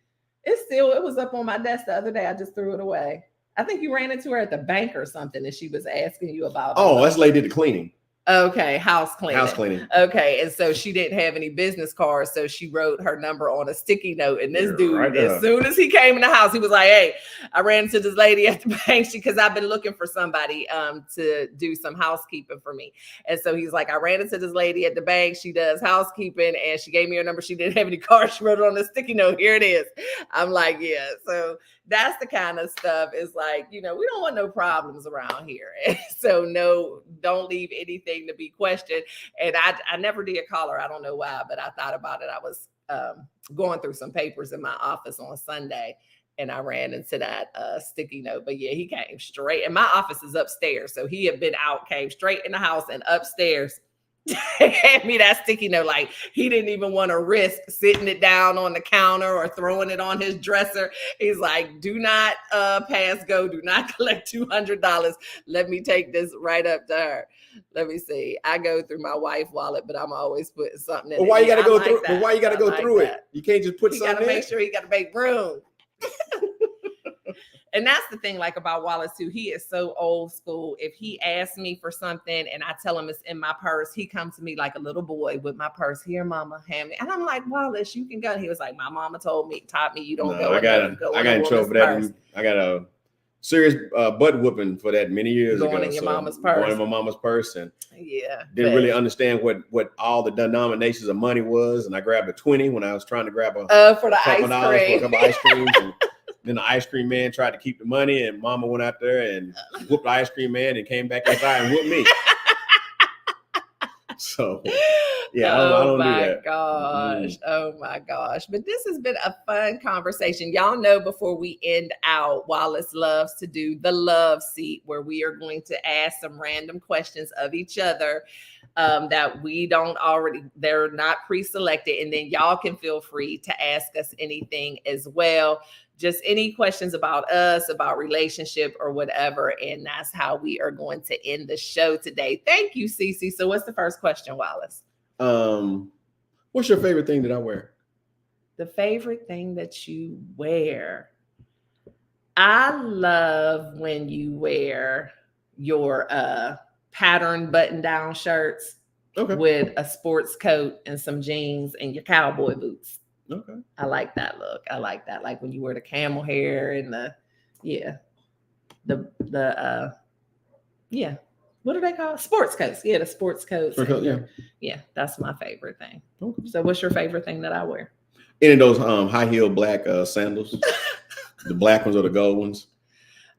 It was up on my desk the other day. I just threw it away. I think you ran into her at the bank or something and she was asking you about. Oh, that's lady did the cleaning. Okay, house cleaning. Okay, and so she didn't have any business cards, so she wrote her number on a sticky note. And this dude, as soon as he came in the house, he was like, "Hey, I ran into this lady at the bank because I've been looking for somebody to do some housekeeping for me." And so he's like, "I ran into this lady at the bank. She does housekeeping, and she gave me her number. She didn't have any cards. She wrote it on a sticky note. Here it is." I'm like, "Yeah." So that's the kind of stuff. Is like, we don't want no problems around here. So no, don't leave anything to be questioned. And I never did call her. I don't know why, but I thought about it. I was going through some papers in my office on Sunday and I ran into that sticky note. But yeah, he came straight, and my office is upstairs. So he had been out, came straight in the house and upstairs. Hand me that sticky note. Like he didn't even want to risk sitting it down on the counter or throwing it on his dresser. He's like, "Do not pass go. Do not collect $200. Let me take this right up to her." Let me see. I go through my wife's wallet, but I'm always putting something in. But why you got to go through? But why you got to go through it? You can't just put something in. You got to make sure you got to make room. And that's the thing, like about Wallace too. He is so old school. If he asks me for something and I tell him it's in my purse, he comes to me like a little boy with my purse. "Here, mama, hand me." And I'm like, "Wallace, you can go." And he was like, "My mama taught me you don't go." I got in trouble for that. I got a serious butt whooping for that many years ago. Going in your mama's purse. Going in my mama's purse, and yeah, didn't really understand what all the denominations of money was. And I grabbed a 20 when I was trying to grab for the ice cream. For a couple ice creams. And then the ice cream man tried to keep the money, and mama went out there and whooped the ice cream man and came back inside and whooped me. So Yeah, I don't do my that. gosh. Oh my gosh. But this has been a fun conversation. Y'all know before we end out, Wallace loves to do the love seat, where we are going to ask some random questions of each other that we don't already, they're not pre-selected. And then y'all can feel free to ask us anything as well. Just any questions about us, about relationship or whatever. And that's how we are going to end the show today. Thank you, Cece. So what's the first question, Wallace? What's your favorite thing that I wear? The favorite thing that you wear. I love when you wear your pattern button-down shirts with a sports coat and some jeans and your cowboy boots. Okay. I like that look. I like that. Like when you wear the camel hair and what do they call it? Sports coats. Yeah, the sports coats. Yeah, that's my favorite thing. Okay. So what's your favorite thing that I wear? Any of those high heel black sandals? The black ones or the gold ones?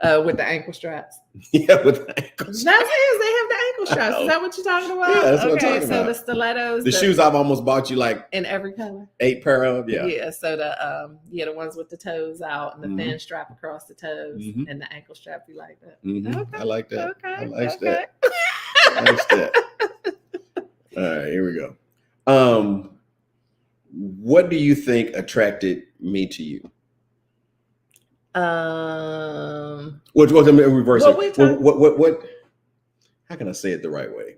With the ankle straps. Yeah, with the ankle straps. That's it. They have the ankle straps. Is that what you're talking about? Yeah, that's what I'm talking about. So the stilettos. The shoes I've almost bought you like in every color. 8 pair of, yeah. Yeah. So the ones with the toes out and the thin strap across the toes and the ankle strap. You like that? Okay. I like that. Okay. I like that. I like that. All right, here we go. What do you think attracted me to you? What reverse it. What how can I say it the right way?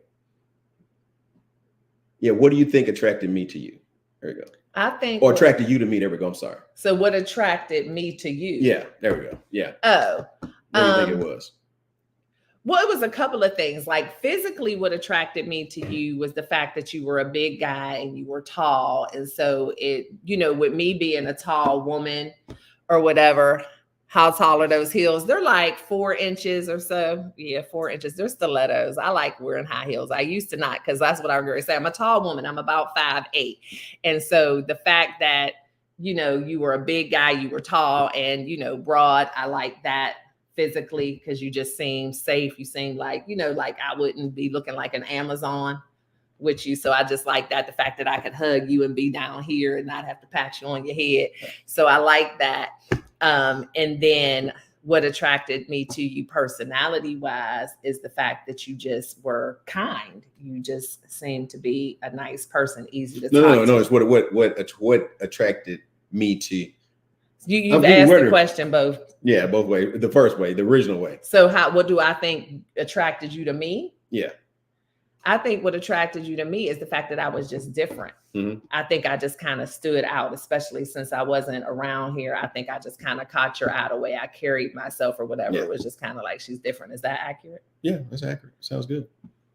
Yeah, what do you think attracted me to you? There we go. I think or attracted you to me. There we go. I'm sorry. So what attracted me to you? Yeah, there we go. Yeah. Oh. What do you think it was? Well, it was a couple of things. Like physically, what attracted me to you was the fact that you were a big guy and you were tall. And so it, with me being a tall woman or whatever, how tall are those heels? They're like 4 inches or so. Yeah, 4 inches. They're stilettos. I like wearing high heels. I used to not, because that's what I was going to say. I'm a tall woman. I'm about 5'8". And so the fact that, you were a big guy, you were tall and, broad, I like that physically because you just seem safe. You seem like, like I wouldn't be looking like an Amazon with you. So I just like that. The fact that I could hug you and be down here and not have to pat you on your head. So I like that. And then what attracted me to you personality wise is the fact that you just were kind. You just seemed to be a nice person, easy to talk to. No. It's what attracted me to you've asked the question both. Yeah, both ways. The first way, the original way. So what do I think attracted you to me? Yeah. I think what attracted you to me is the fact that I was just different. I think I just kind of stood out, especially since I wasn't around here. I think I just kind of caught your eye the way I carried myself or whatever. Yeah. It was just kind of like, she's different. Is that accurate? Yeah, that's accurate. Sounds good.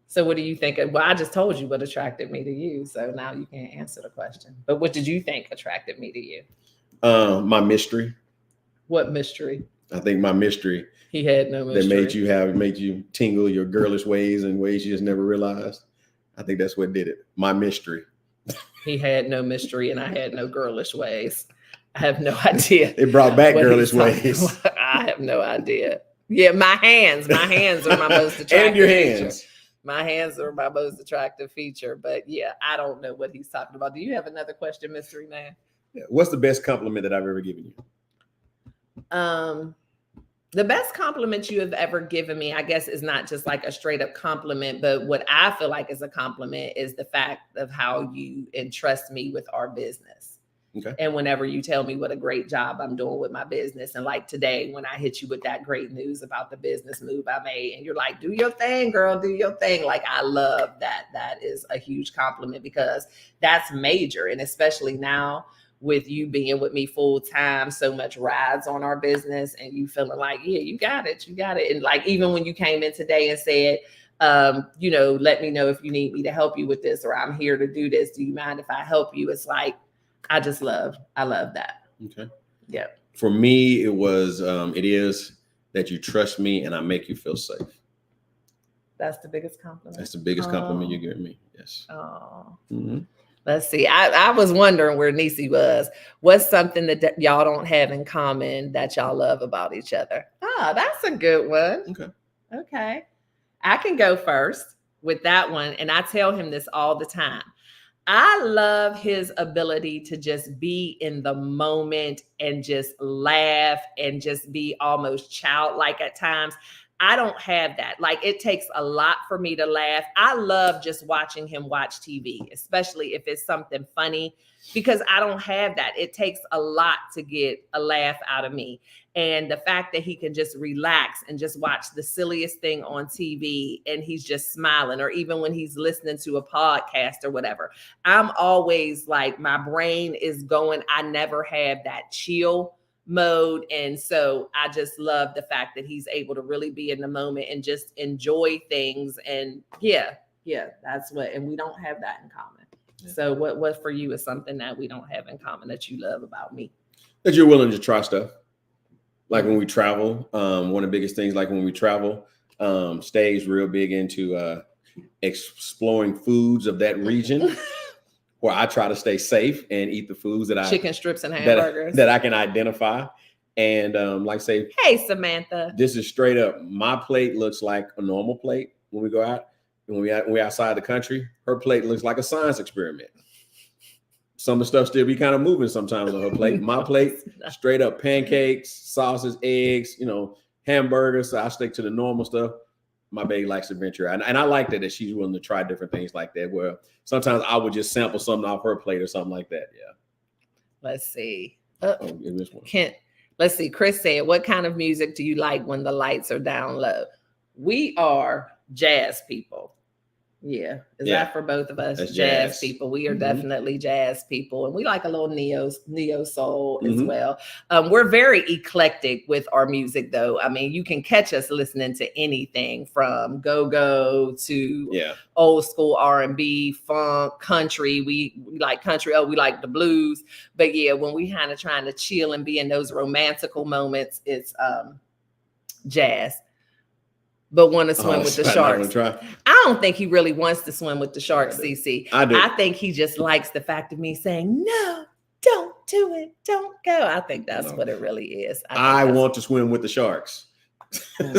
So what do you think? Well, I just told you what attracted me to you. So now you can't answer the question. But what did you think attracted me to you? My mystery. What mystery? I think my mystery. He had no mystery. That made you tingle your girlish ways and ways you just never realized. I think that's what did it. My mystery. He had no mystery and I had no girlish ways. I have no idea. It brought back girlish ways. I have no idea. Yeah, my hands are my most attractive and your hands. Feature. My hands are my most attractive feature. But yeah, I don't know what he's talking about. Do you have another question, Mystery Man? Yeah. What's the best compliment that I've ever given you? The best compliment you have ever given me, I guess, is not just like a straight up compliment, but what I feel like is a compliment is the fact of how you entrust me with our business. Okay. And whenever you tell me what a great job I'm doing with my business, and like today, when I hit you with that great news about the business move I made, and you're like, do your thing, girl, do your thing. Like, I love that. That is a huge compliment because that's major. And especially now, with you being with me full time, so much rides on our business and you feeling like, yeah, you got it. And like, even when you came in today and said, let me know if you need me to help you with this, or I'm here to do this. Do you mind if I help you? It's like, I love that. Okay. Yeah. For me, it is that you trust me and I make you feel safe. That's the biggest compliment. That's the biggest compliment you give me. Yes. Oh. Mm-hmm. Let's see. I was wondering where Niecy was. What's something that y'all don't have in common that y'all love about each other? Oh, that's a good one. Okay. I can go first with that one. And I tell him this all the time. I love his ability to just be in the moment and just laugh and just be almost childlike at times. I don't have that. Like, it takes a lot for me to laugh. I love just watching him watch TV, especially if it's something funny, because I don't have that. It takes a lot to get a laugh out of me. And the fact that he can just relax and just watch the silliest thing on TV and he's just smiling, or even when he's listening to a podcast or whatever, I'm always like, my brain is going. I never have that chill mode. And so I just love the fact that he's able to really be in the moment and just enjoy things. And yeah, that's what, and we don't have that in common. Yeah. So what for you is something that we don't have in common that you love about me? That you're willing to try stuff. Like when we travel, one of the biggest things, like when we travel, Stay's real big into exploring foods of that region, where I try to stay safe and eat the foods that chicken strips and hamburgers that I can identify. And like say, hey, Samantha, this is straight up. My plate looks like a normal plate when we go out. And when we're outside the country, her plate looks like a science experiment. Some of the stuff still be kind of moving sometimes on her plate. My plate, straight up pancakes, sausages, eggs, hamburgers. So I stick to the normal stuff. My baby likes to venture out. And I like that she's willing to try different things like that, where sometimes I would just sample something off her plate or something like that. Yeah. Let's see. This one. Let's see. Chris said, what kind of music do you like when the lights are down low? We are jazz people. Yeah. Is that for both of us? That's jazz people. We are definitely jazz people. And we like a little neo soul as well. We're very eclectic with our music, though. I mean, you can catch us listening to anything from go-go to old school R&B, funk, country. We like country. Oh, we like the blues. But yeah, when we kind of trying to chill and be in those romantical moments, it's jazz. But want to swim with the sharks. I don't think he really wants to swim with the sharks, CC. I think he just likes the fact of me saying, no, don't do it. Don't go. I think that's what it really is. I want to swim with the sharks.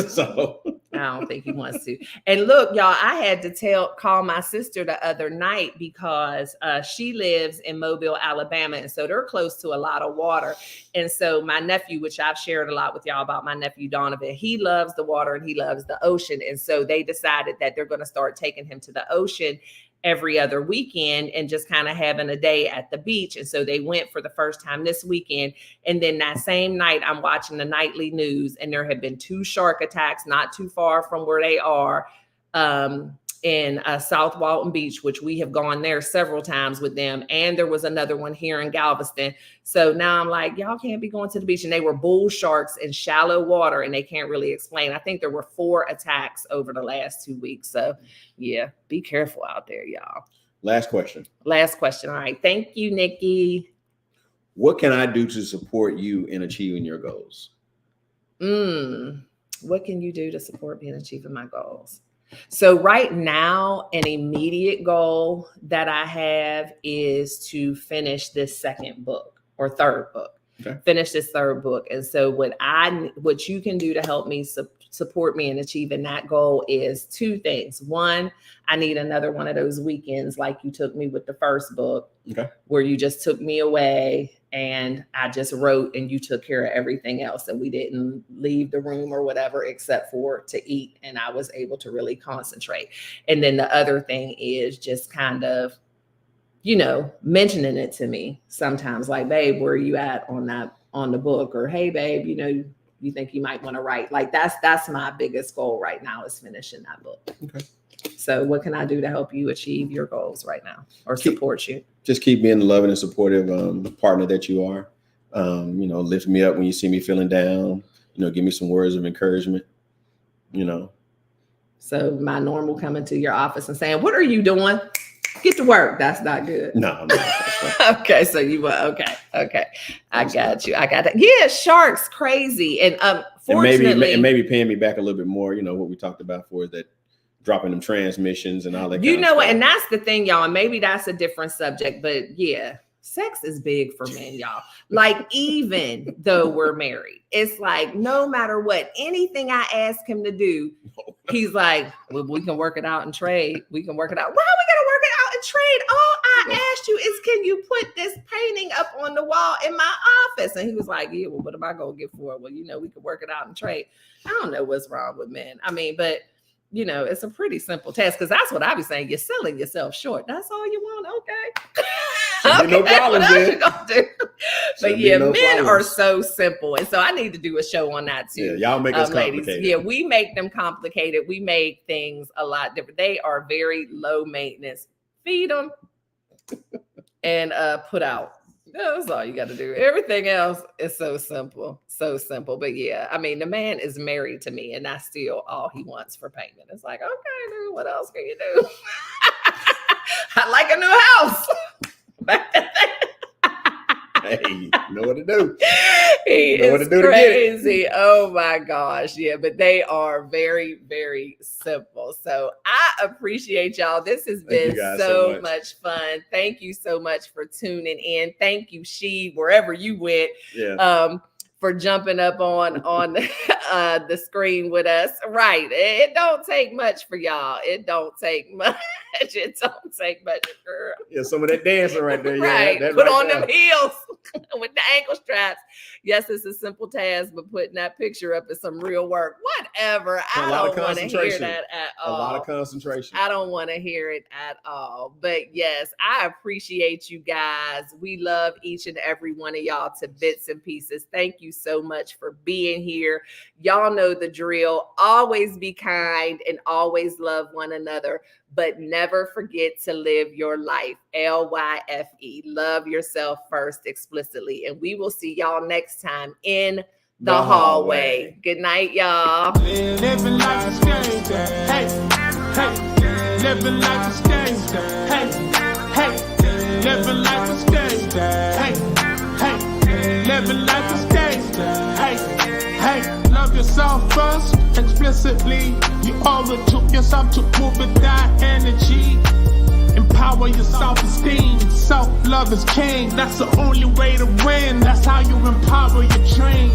So I don't think he wants to. And look, y'all, I had to call my sister the other night because she lives in Mobile, Alabama. And so they're close to a lot of water. And so my nephew, which I've shared a lot with y'all about my nephew, Donovan, he loves the water and he loves the ocean. And so they decided that they're going to start taking him to the ocean every other weekend and just kind of having a day at the beach. And so they went for the first time this weekend. And then that same night, I'm watching the nightly news, and there have been 2 shark attacks not too far from where they are in South Walton Beach, which we have gone there several times with them. And there was another one here in Galveston. So now I'm like, y'all can't be going to the beach. And they were bull sharks in shallow water, and they can't really explain. I think there were 4 attacks over the last 2 weeks. So yeah, be careful out there, y'all. Last question. All right. Thank you, Nikki. What can I do to support you in achieving your goals? What can you do to support me in achieving my goals? So right now, an immediate goal that I have is to finish this second book or third book. Finish this third book. And so what you can do to help me support me in achieving that goal is 2 things. One, I need another one of those weekends like you took me with the first book, where you just took me away and I just wrote and you took care of everything else. And we didn't leave the room or whatever, except for to eat. And I was able to really concentrate. And then the other thing is just kind of, mentioning it to me sometimes, like, babe, where are you at on the book? Or, hey, babe, you think you might want to write. Like that's my biggest goal right now, is finishing that book. Okay. So what can I do to help you achieve your goals right now, or support you? Just keep being the loving and supportive partner that you are. Lift me up when you see me feeling down. Give me some words of encouragement. So my normal coming to your office and saying, what are you doing? Get to work. That's not good. No. Okay. So you were okay. I got you. I got that. Yeah. Sharks crazy. And fortunately, and maybe paying me back a little bit more, what we talked about for that, dropping them transmissions and all that. And that's the thing, y'all. And maybe that's a different subject, but yeah, sex is big for men, y'all. Like, even though we're married, it's like, no matter what, anything I ask him to do, he's like, well, we can work it out and trade. We can work it out. Why are we going to work it out and trade? All I asked you is, can you put this painting up on the wall in my office? And he was like, yeah, well, what am I going to get for it? Well, you know, we could work it out and trade. I don't know what's wrong with men. I mean, but you know, it's a pretty simple task because that's what I be saying. You're selling yourself short. That's all you want. Okay. Okay, no problem, what else you gonna do? But yeah, no men problems. are so simple. And so I need to do a show on that too. Yeah, y'all make us ladies. complicated. Yeah, we make them complicated. We make things a lot different. They are very low maintenance. Feed them and put out. That's all you got to do. Everything else is so simple. So simple. But yeah, I mean, the man is married to me and that's still all he wants for payment. It's like, okay, dude, what else can you do? I like a new house. Hey, you know what to do. He know what is to do to get it. crazy. Oh my gosh. Yeah, but they are very, very simple. So I appreciate y'all. This has been so much fun. Thank you so much for tuning in. Thank you, She, wherever you went. Yeah. For jumping up on the screen with us. Right. It don't take much for y'all. It don't take much. It don't take much, girl. Yeah, some of that dancing right there. Right. Yeah, Put on them heels with the ankle straps. Yes, it's a simple task, but putting that picture up is some real work. Whatever. I don't want to hear that at all. A lot of concentration. I don't want to hear it at all. But yes, I appreciate you guys. We love each and every one of y'all to bits and pieces. Thank you so much for being here. Y'all know the drill. Always be kind and always love one another, but never forget to live your life. LYFE. Love yourself first explicitly. And we will see y'all next time in the hallway. Good night, y'all. Living like a gangster. Hey, hey. Living like a gangster. Hey, hey. Living like a gangster. Hey, hey. Living like a gangster. Hey, hey. Love yourself first, explicitly. You owe it to yourself to move with that energy. Empower your self-esteem. Self-love is king. That's the only way to win. That's how you empower your dream.